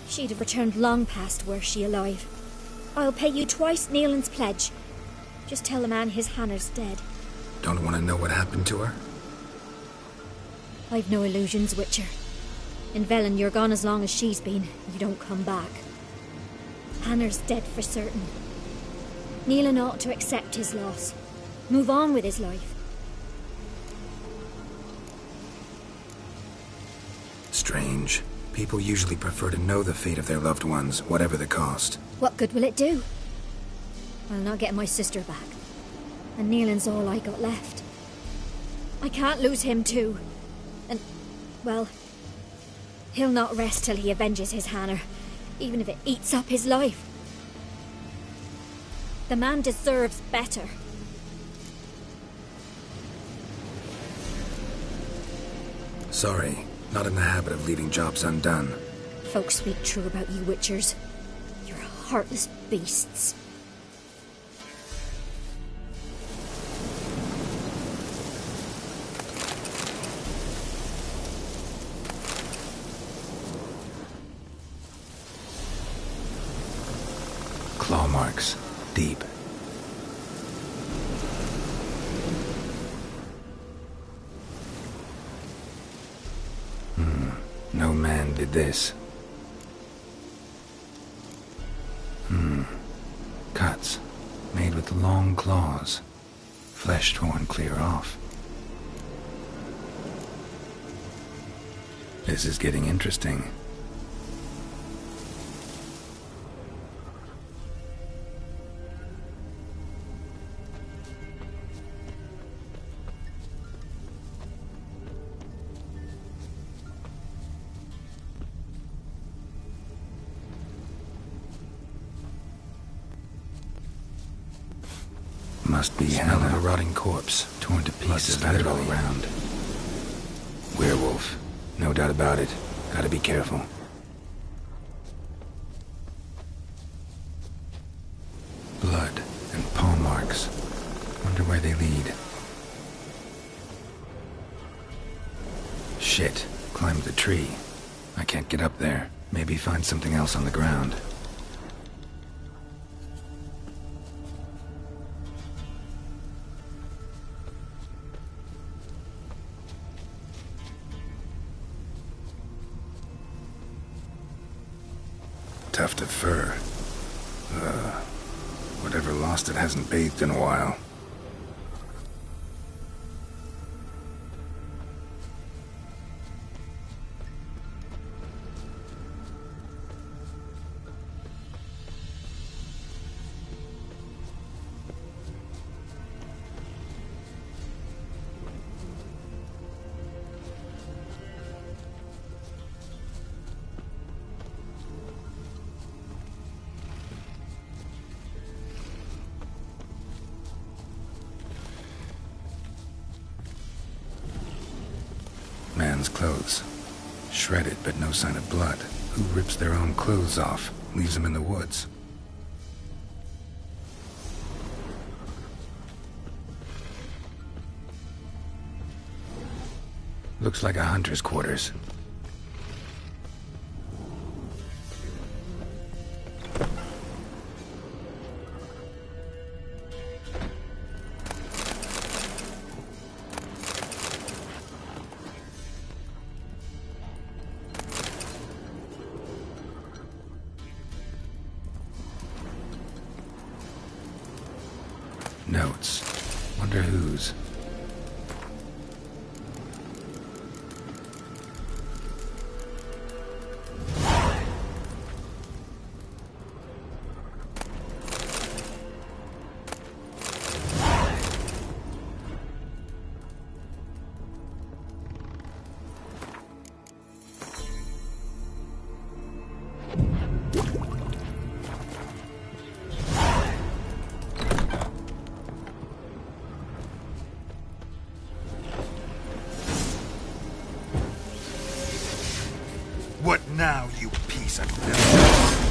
She'd have returned long past were she alive. I'll pay you twice Neelan's pledge. Just tell the man his Hannah's dead. Don't want to know what happened to her? I've no illusions, Witcher. In Velen, you're gone as long as she's been. You don't come back. Hanner's dead for certain. Nealon ought to accept his loss. Move on with his life. Strange. People usually prefer to know the fate of their loved ones, whatever the cost. What good will it do? I'll not get my sister back. And Nealon's all I got left. I can't lose him too. And, well, he'll not rest till he avenges his Hanner, even if it eats up his life. The man deserves better. Sorry, not in the habit of leaving jobs undone. Folks speak true about you Witchers. You're heartless beasts. Claw marks. Deep. No man did this. Cuts. Made with long claws. Flesh torn clear off. This is getting interesting. Must be smell of a rotting corpse, torn to pieces spattered all around. Werewolf, no doubt about it. Gotta be careful. Blood and paw marks. Wonder where they lead. Shit, climbed the tree. I can't get up there. Maybe find something else on the ground. Tuft of fur. Whatever lost it hasn't bathed in a while. Man's clothes. Shredded, but no sign of blood. Who rips their own clothes off, leaves them in the woods? Looks like a hunter's quarters. Notes. Wonder whose. What now, you piece of filth?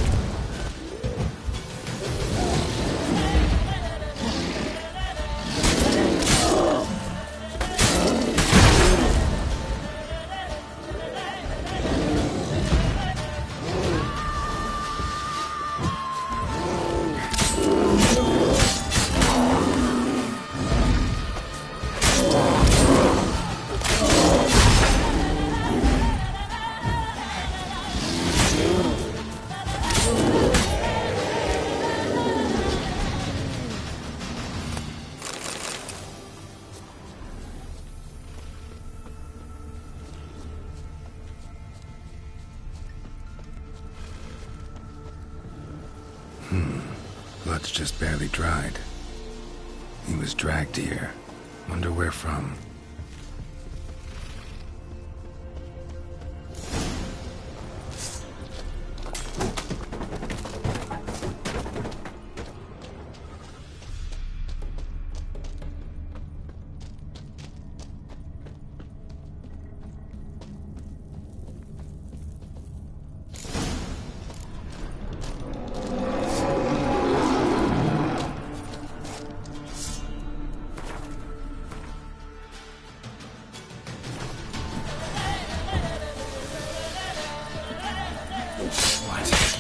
blood's just barely dried. He was dragged here. Wonder where from.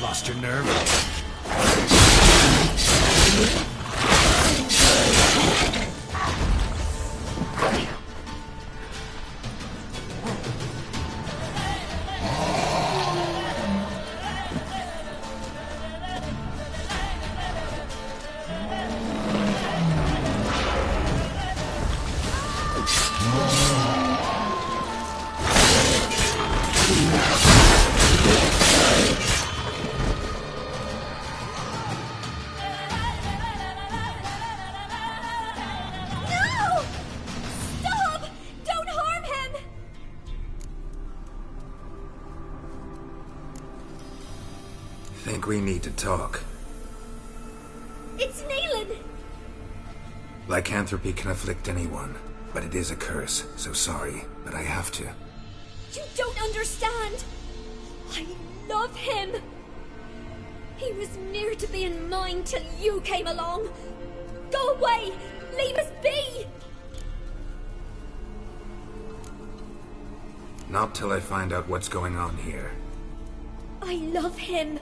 Lost your nerve? Think we need to talk. It's Neelan! Lycanthropy can afflict anyone, but it is a curse, so sorry, but I have to. You don't understand! I love him! He was near to being mine till you came along! Go away! Leave us be! Not till I find out what's going on here. I love him!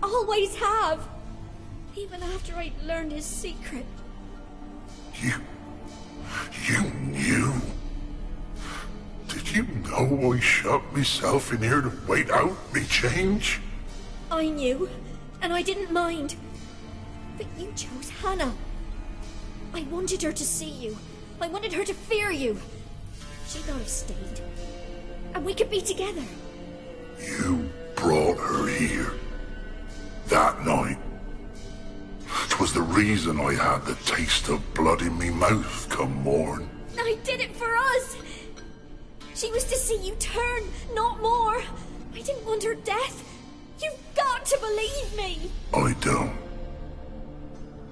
Always have! Even after I'd learned his secret. You knew? Did you know I shut myself in here to wait out me change? I knew, and I didn't mind. But you chose Hannah. I wanted her to see you. I wanted her to fear you. She'd not have stayed. And we could be together. You brought her here. That night. 'Twas the reason I had the taste of blood in me mouth come morn. I did it for us! She was to see you turn, not more. I didn't want her death. You've got to believe me! I don't.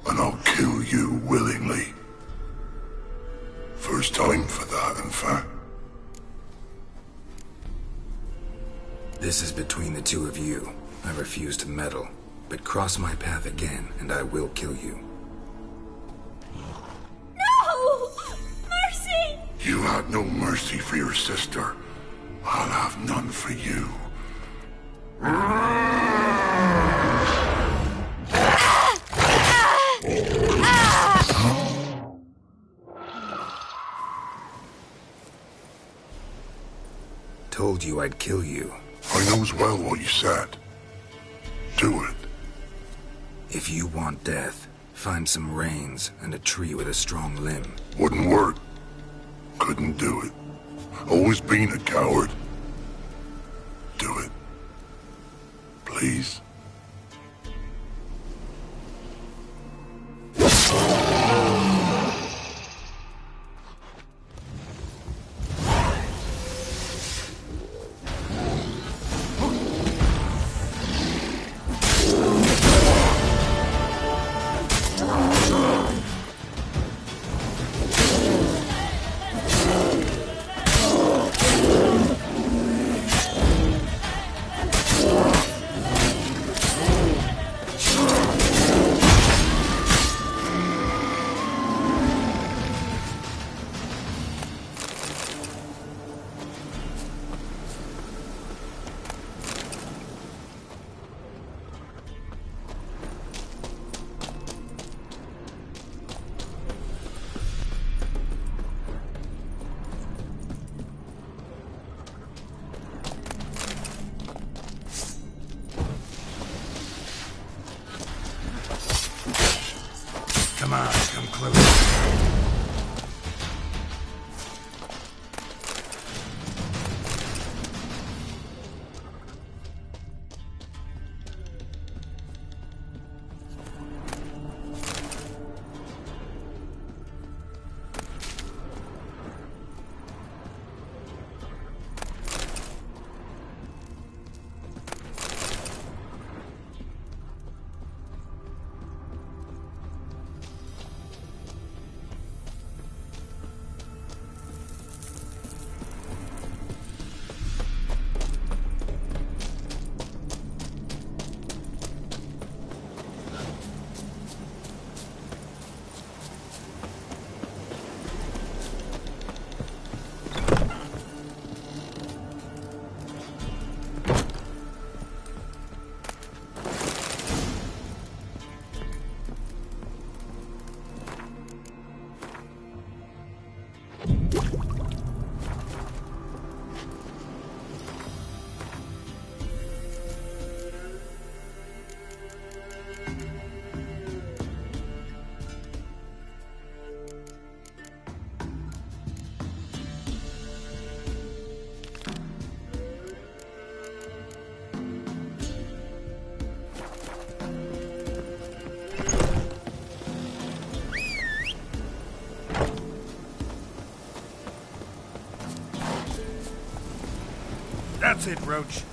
And I'll kill you willingly. First time for that, in fact. This is between the two of you. I refuse to meddle. But cross my path again, and I will kill you. No! Mercy! You had no mercy for your sister. I'll have none for you. Told you I'd kill you. I knows well what you said. Do it. If you want death, find some reins and a tree with a strong limb. Wouldn't work. Couldn't do it. Always been a coward. Do it. Please. Come on, come close. That's it, Roach.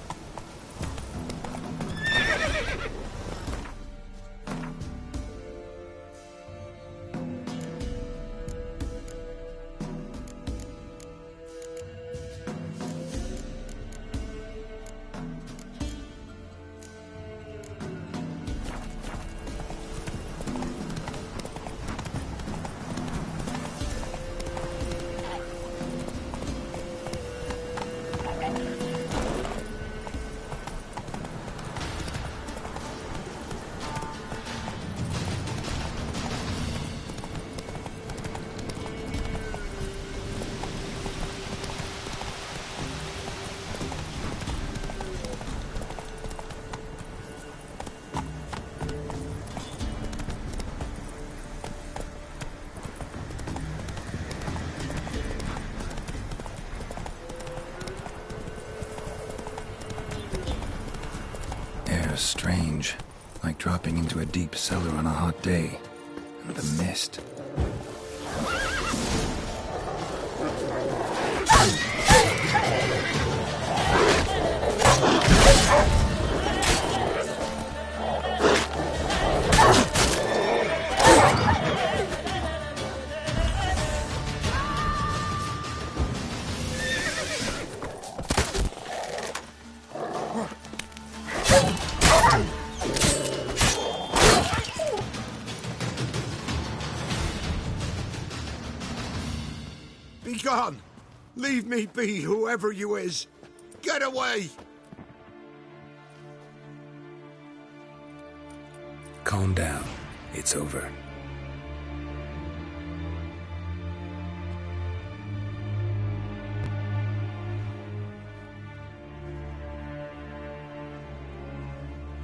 Strange, like dropping into a deep cellar on a hot day. And the mist. Gone! Leave me be, whoever you is! Get away! Calm down. It's over.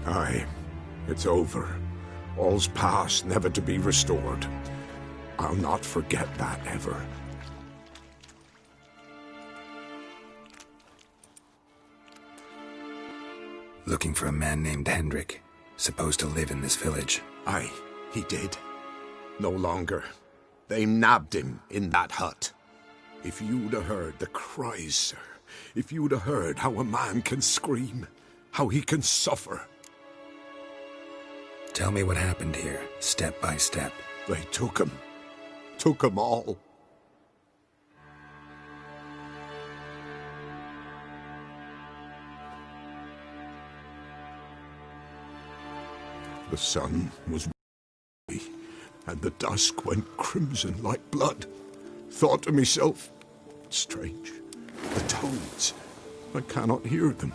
Aye, it's over. All's past, never to be restored. I'll not forget that ever. Looking for a man named Hendrik, supposed to live in this village. Aye, he did. No longer. They nabbed him in that hut. If you'd have heard the cries, sir, if you'd have heard how a man can scream, how he can suffer. Tell me what happened here, step by step. They took him. Took him all. The sun was and the dusk went crimson like blood. Thought to myself, strange, the toads, I cannot hear them.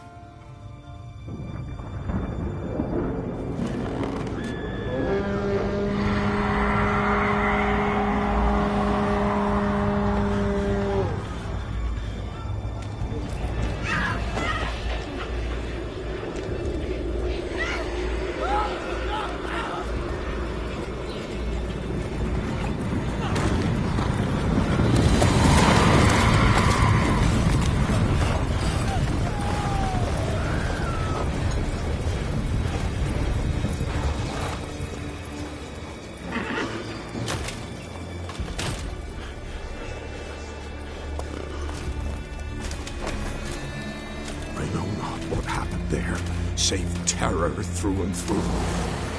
Save terror through and through.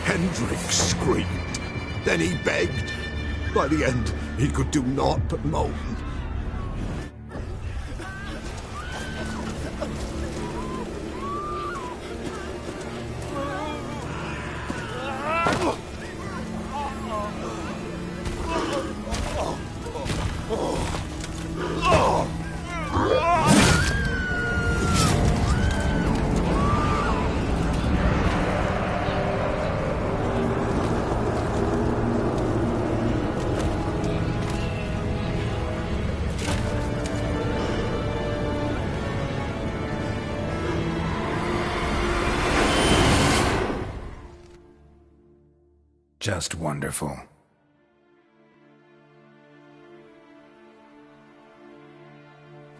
Hendrik screamed. Then he begged. By the end, he could do naught but moan. Just wonderful.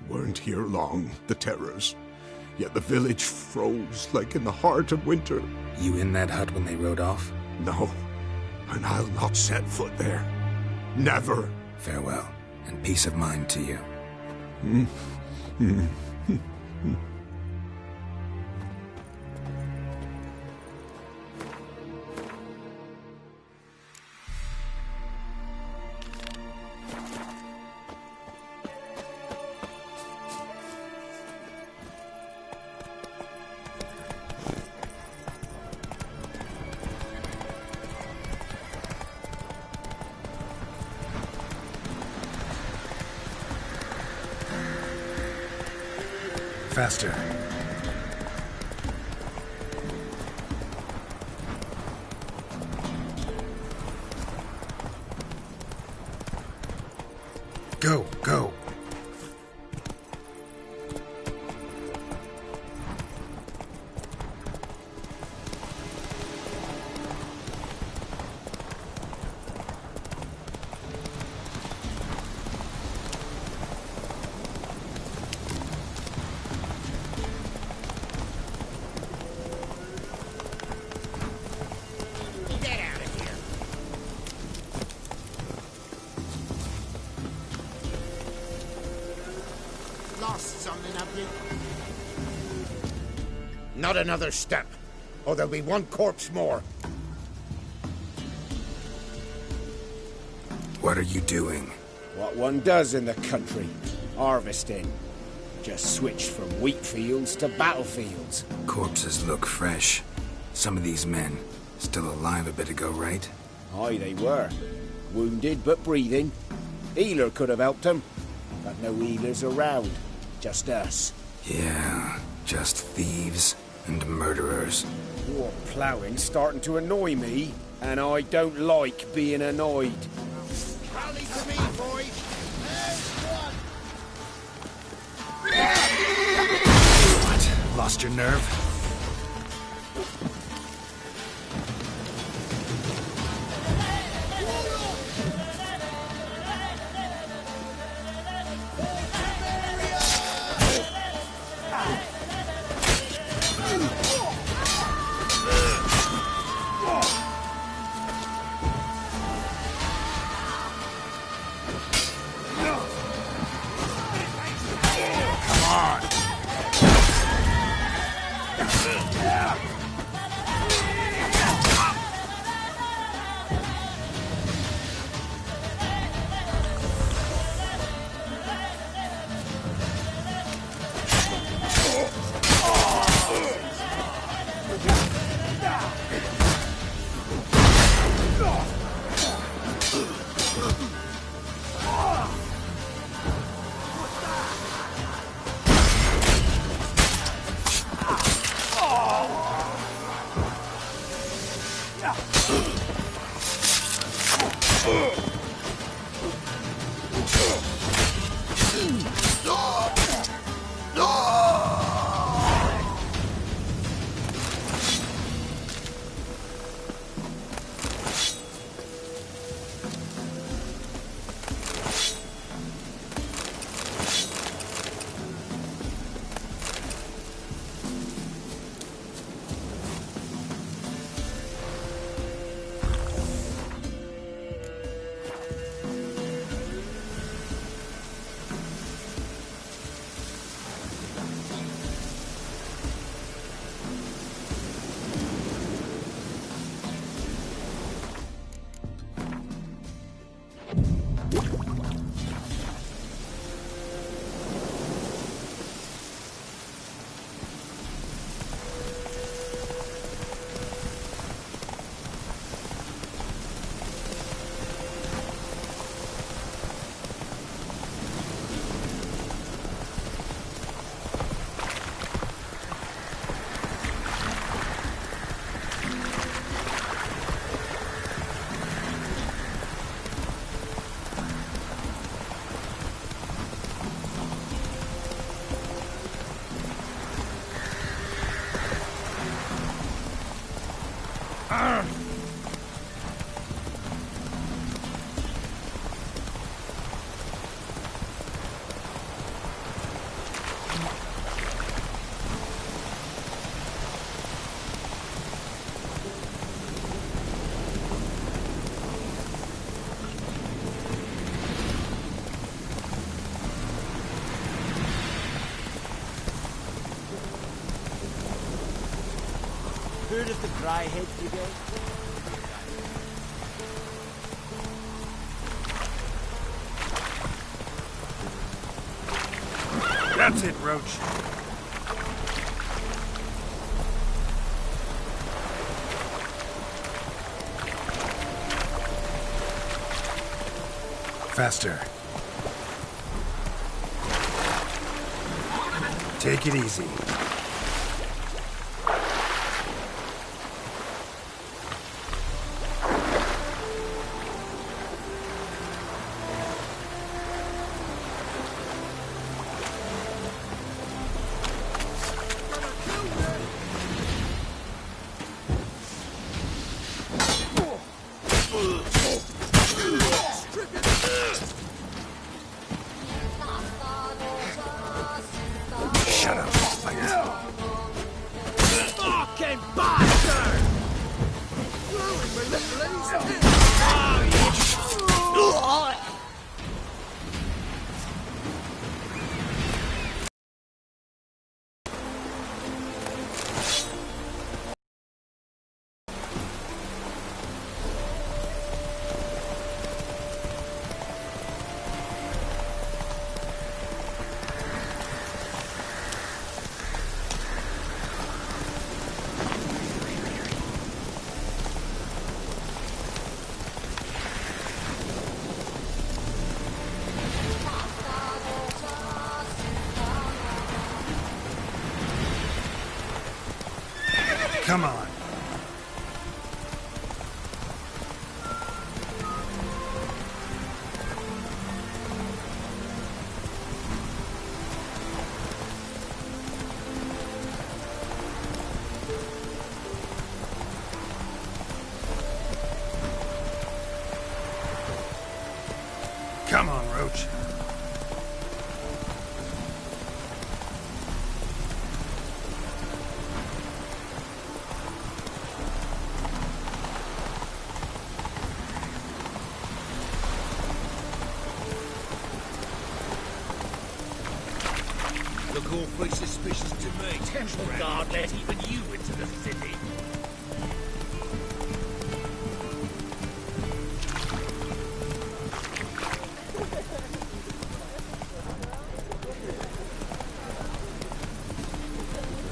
Weren't here long, the terrors. Yet the village froze like in the heart of winter. You in that hut when they rode off? No, and I'll not set foot there. Never. Farewell, and peace of mind to you. Faster. Go, go. Get out of here. Lost something, have you? Not another step, or there'll be one corpse more. What are you doing? What one does in the country. Harvesting. Just switched from wheat fields to battlefields. Corpses look fresh. Some of these men still alive a bit ago, right? Aye, they were. Wounded but breathing. Healer could have helped them. But no healers around. Just us. Yeah, just thieves and murderers. War ploughing's starting to annoy me, and I don't like being annoyed. Rally to me, boys. What? Lost your nerve? Heard of the Dryhead Brigade? That's it, Roach. Faster. Take it easy. Shut up, Fucking bastard! Come on. Come on, Roach. Look awfully suspicious to me. Temple Guard let even you into the city.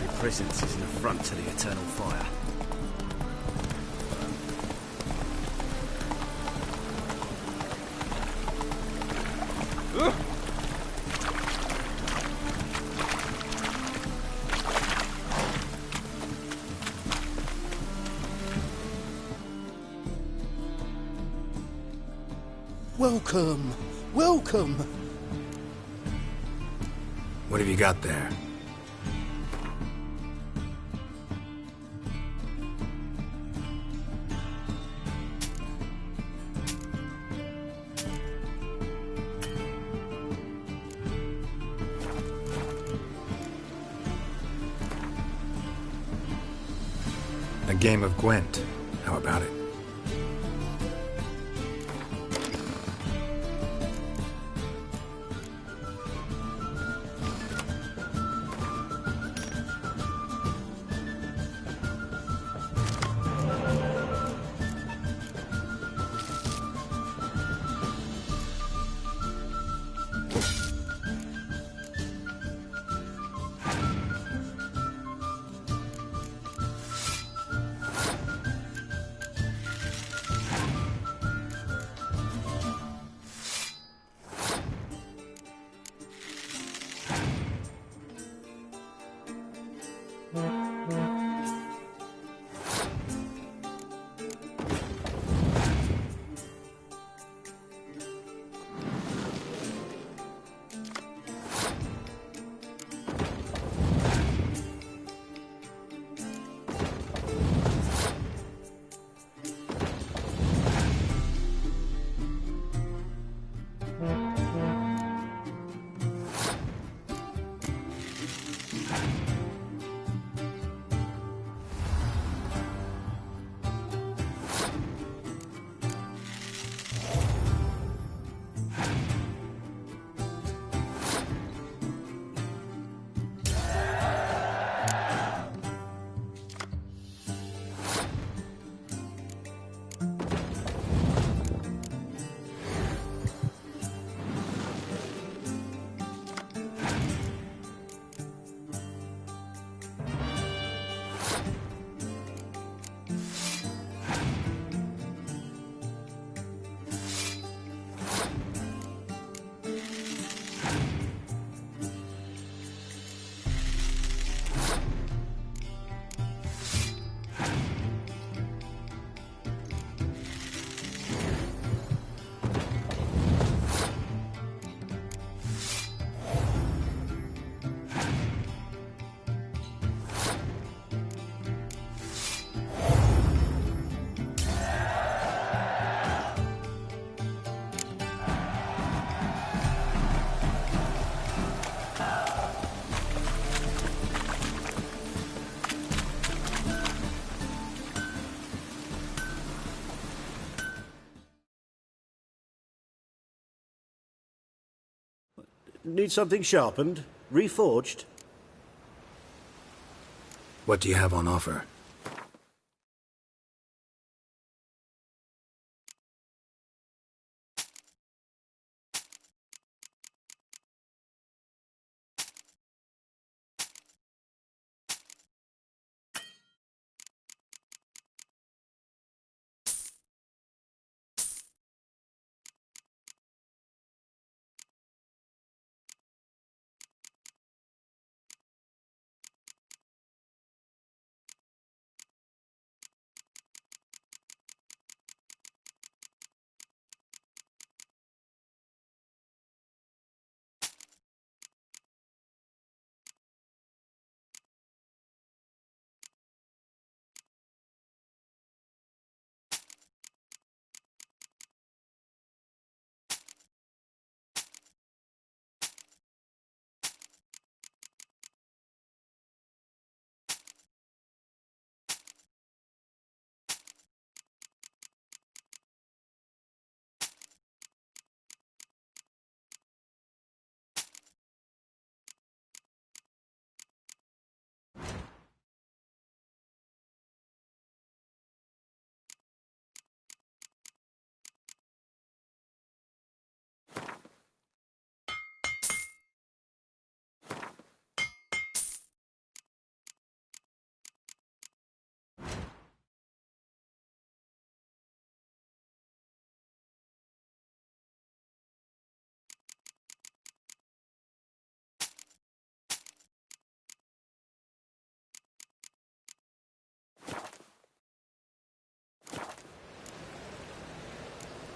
Your presence is an affront to the eternal fire. Welcome, welcome. What have you got there? A game of Gwent. How about it? Need something sharpened? Reforged? What do you have on offer?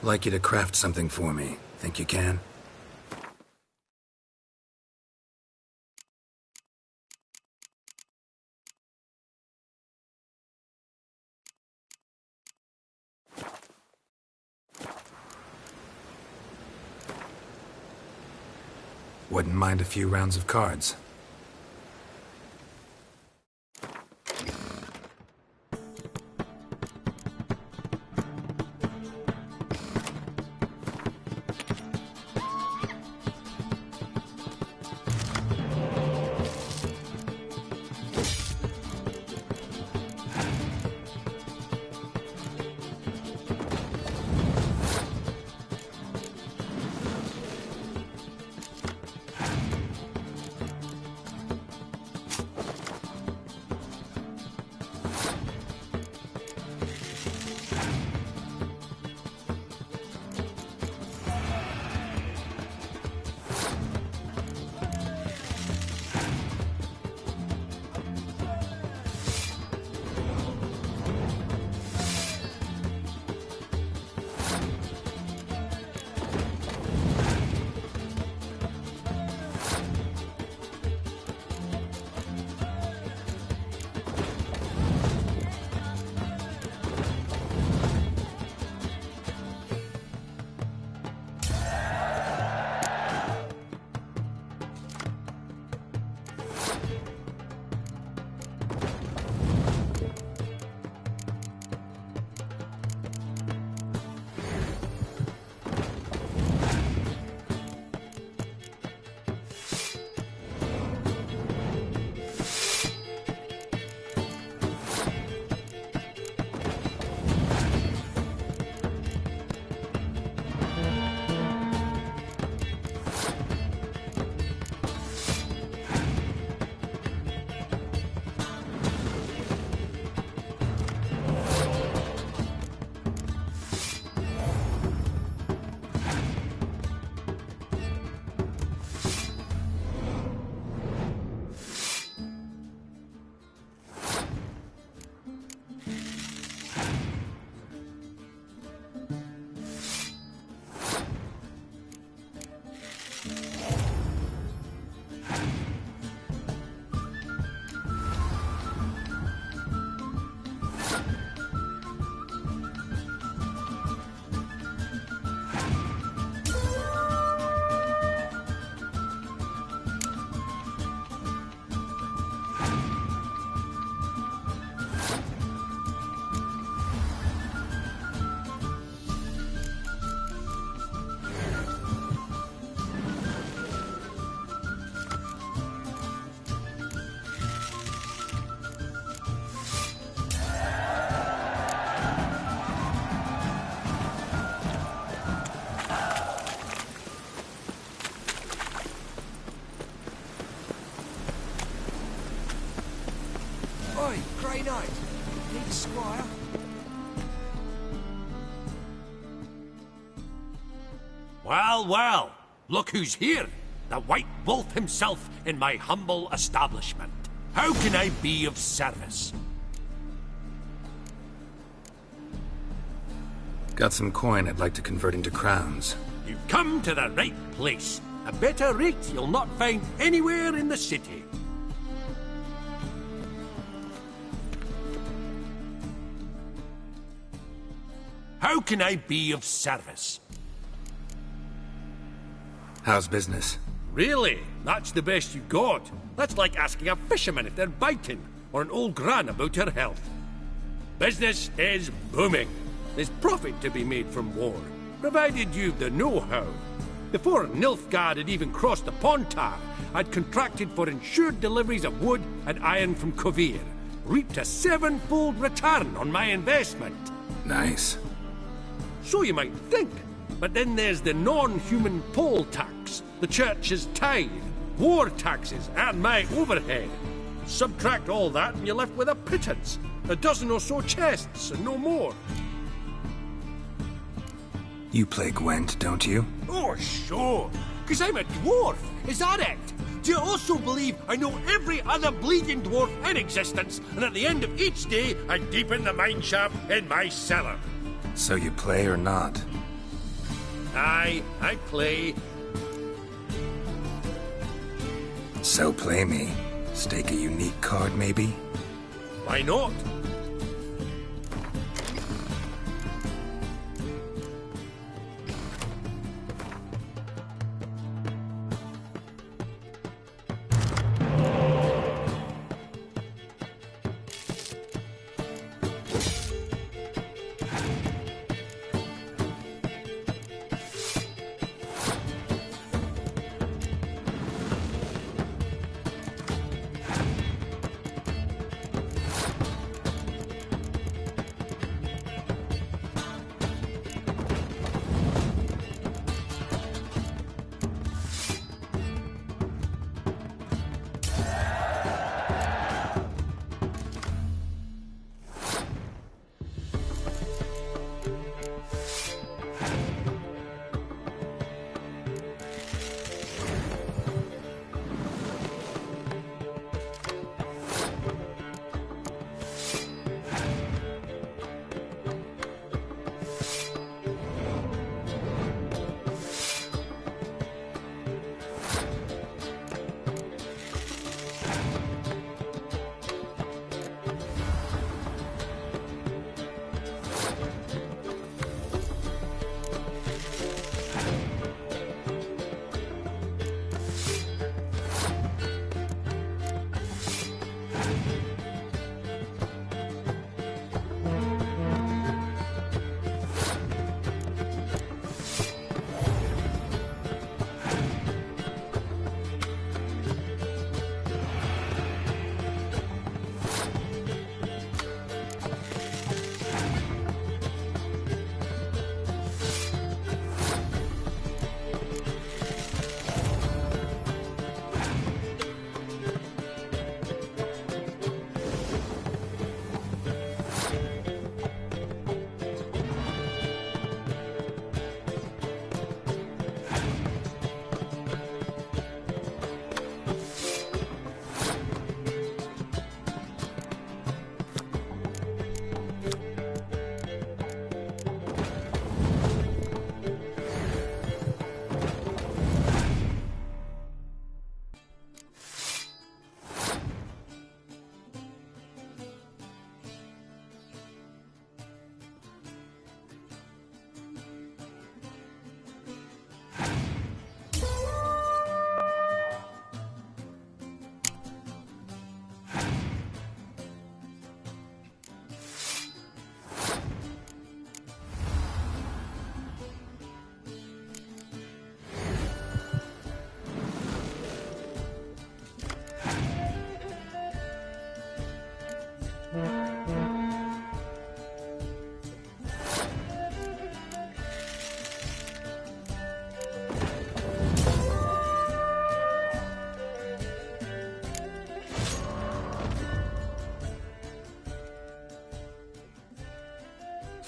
Like you to craft something for me. Think you can? Wouldn't mind a few rounds of cards. night. Need squire. Well, well, look who's here. The White Wolf himself in my humble establishment. How can I be of service? Got some coin I'd like to convert into crowns. You've come to the right place. A better rate you'll not find anywhere in the city. How can I be of service? How's business? Really? That's the best you got? That's like asking a fisherman if they're biting, or an old gran about her health. Business is booming. There's profit to be made from war, provided you've the know-how. Before Nilfgaard had even crossed the Pontar, I'd contracted for insured deliveries of wood and iron from Kovir, reaped a 7-fold return on my investment. Nice. So you might think. But then there's the non-human poll tax, the church's tithe, war taxes, and my overhead. Subtract all that and you're left with a pittance. A dozen or so chests, and no more. You play Gwent, don't you? Oh, sure. 'Cause I'm a dwarf. Is that it? Do you also believe I know every other bleeding dwarf in existence, and at the end of each day, I deepen the mineshaft in my cellar? So you play or not? Aye, I play. So play me. Stake a unique card, maybe? Why not?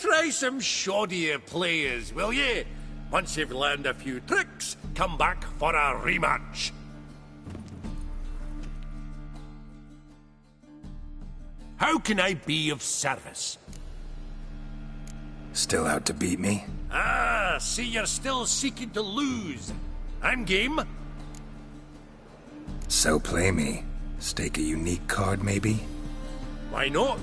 Try some shoddier players, will ye? Once you've learned a few tricks, come back for a rematch. How can I be of service? Still out to beat me? Ah, see you're still seeking to lose. I'm game. So play me. Stake a unique card, maybe? Why not?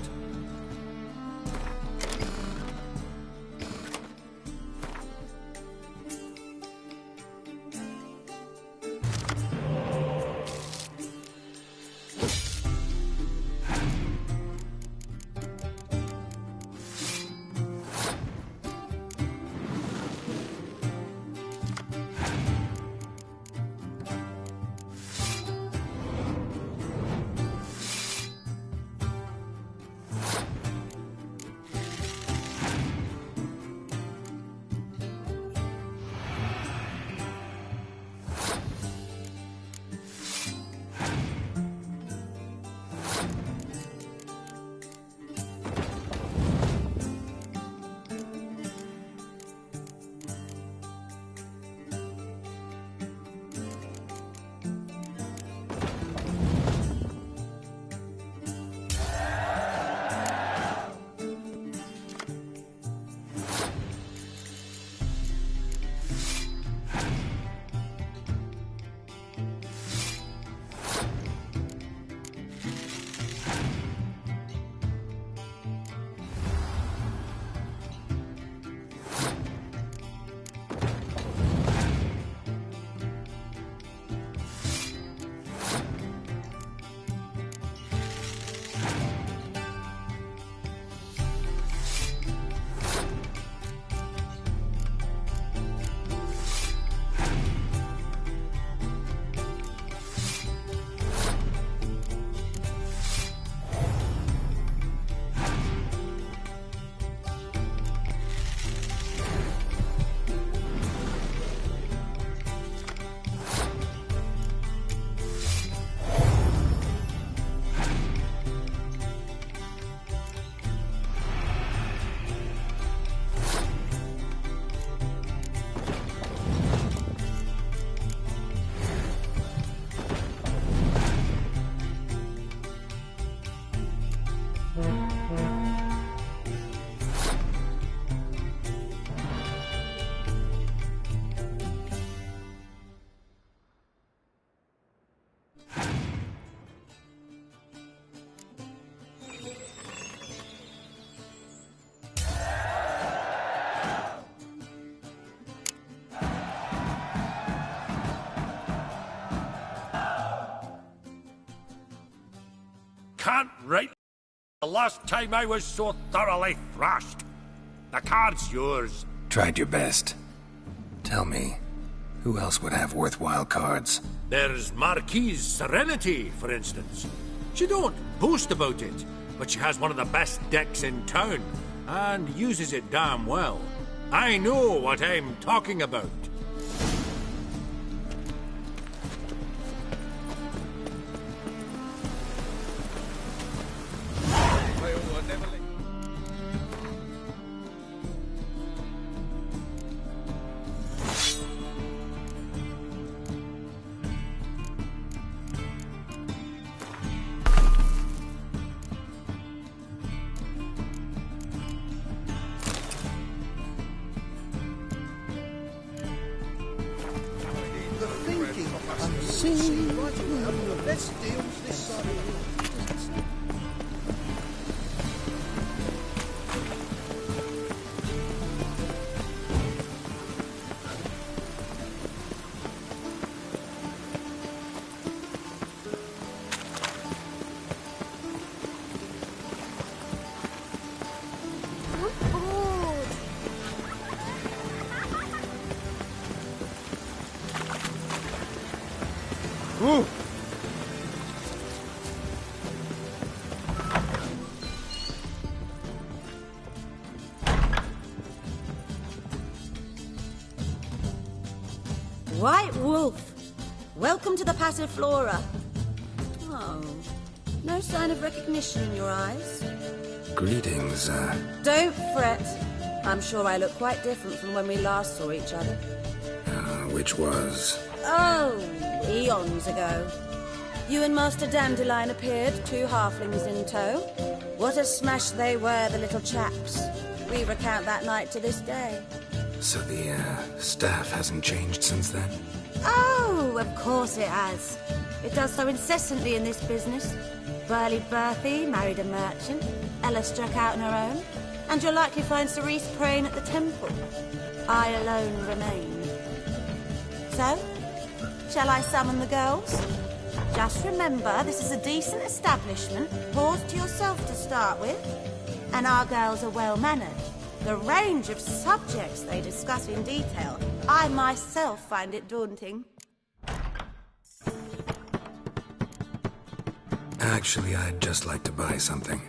Can't write the last time I was so thoroughly thrashed. The card's yours. Tried your best. Tell me, who else would have worthwhile cards? There's Marquise Serenity, for instance. She don't boast about it, but she has one of the best decks in town, and uses it damn well. I know what I'm talking about. White Wolf, welcome to the Passiflora. Oh, no sign of recognition in your eyes. greetings. Don't fret. I'm sure I look quite different from when we last saw each other. Which was? Oh, eons ago. You and Master Dandelion appeared, 2 halflings in tow. What a smash they were, the little chaps. We recount that night to this day. So the, staff hasn't changed since then? Oh, of course it has. It does so incessantly in this business. Burly Berthy married a merchant. Ella struck out on her own. And you'll likely find Cerise praying at the temple. I alone remain. So, shall I summon the girls? Just remember, this is a decent establishment. Pause to yourself to start with. And our girls are well-mannered. The range of subjects they discuss in detail, I myself find it daunting. Actually, I'd just like to buy something.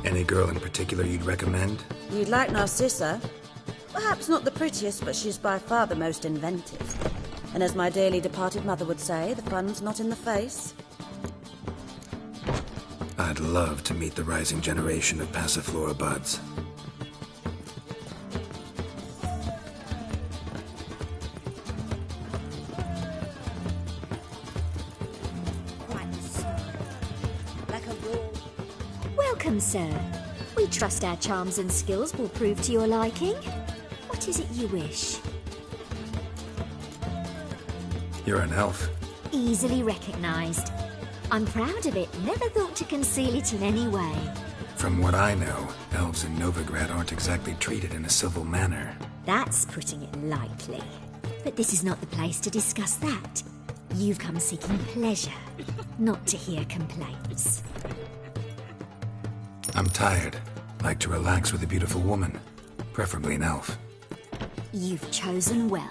Any girl in particular you'd recommend? You'd like Narcissa? Perhaps not the prettiest, but she's by far the most inventive. And as my dearly departed mother would say, the fun's not in the face. I'd love to meet the rising generation of Passiflora buds. Welcome, sir. We trust our charms and skills will prove to your liking. What is it you wish? You're an elf. Easily recognized. I'm proud of it. Never thought to conceal it in any way. From what I know, elves in Novigrad aren't exactly treated in a civil manner. That's putting it lightly. But this is not the place to discuss that. You've come seeking pleasure, not to hear complaints. I'm tired. Like to relax with a beautiful woman. Preferably an elf. You've chosen well.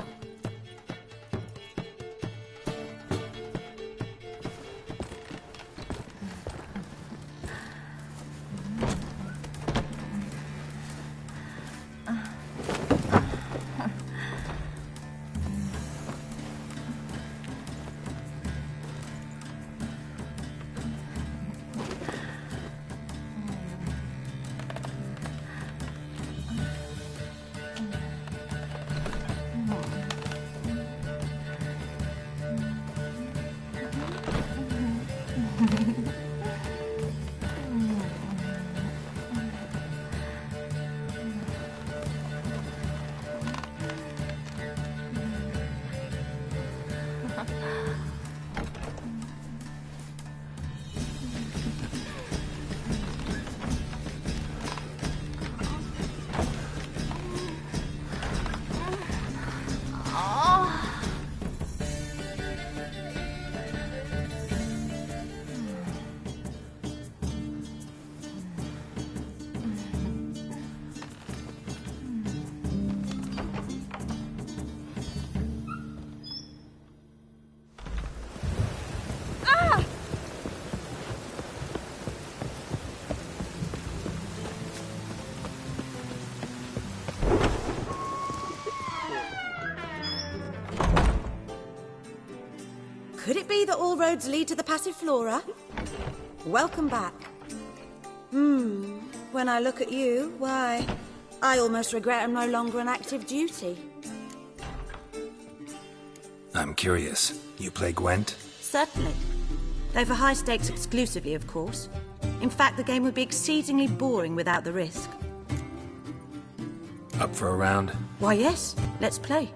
Could it be that all roads lead to the Passiflora? Welcome back. When I look at you, why, I almost regret I'm no longer on active duty. I'm curious. You play Gwent? Certainly. Though for high stakes exclusively, of course. In fact, the game would be exceedingly boring without the risk. Up for a round? Why, yes. Let's play.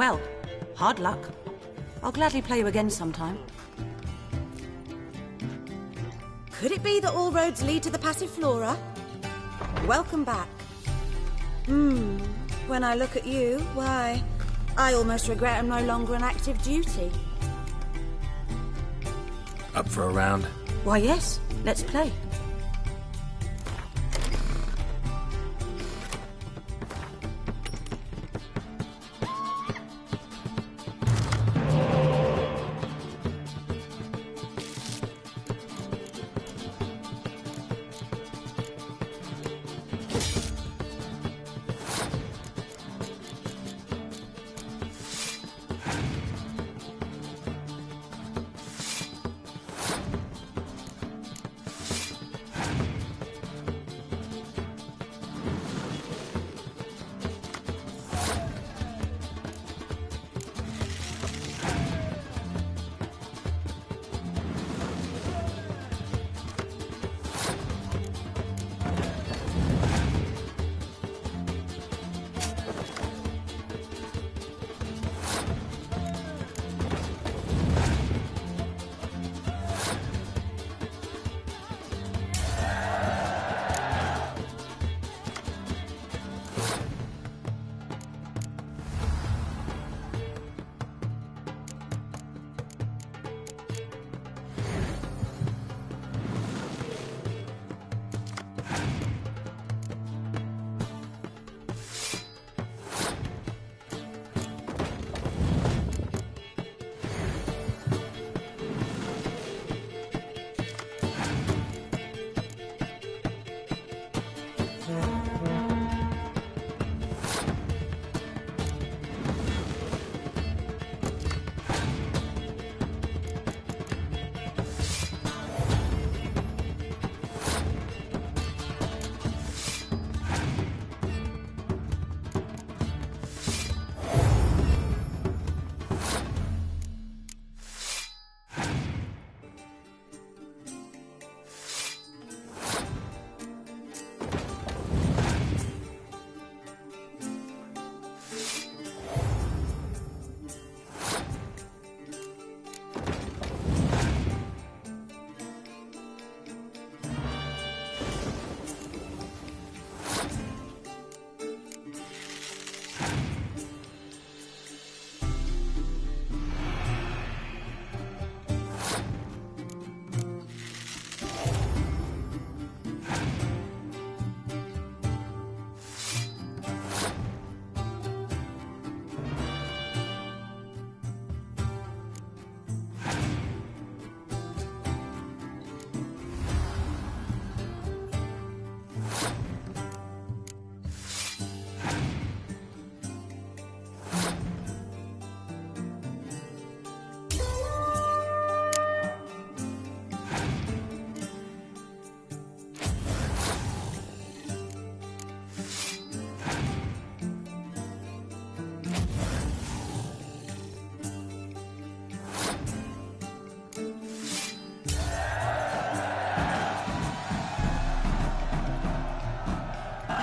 Well, hard luck. I'll gladly play you again sometime. Could it be that all roads lead to the Passiflora? Welcome back. When I look at you, why, I almost regret I'm no longer on active duty. Up for a round? Why, yes. Let's play.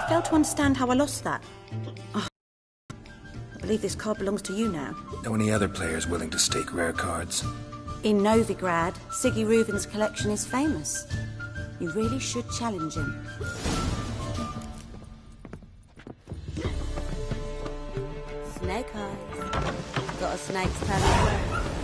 I fail to understand how I lost that. Oh, I believe this card belongs to you now. Know any other players willing to stake rare cards? In Novigrad, Siggy Reuven's collection is famous. You really should challenge him. Snake eyes. Got a snake's tail as well.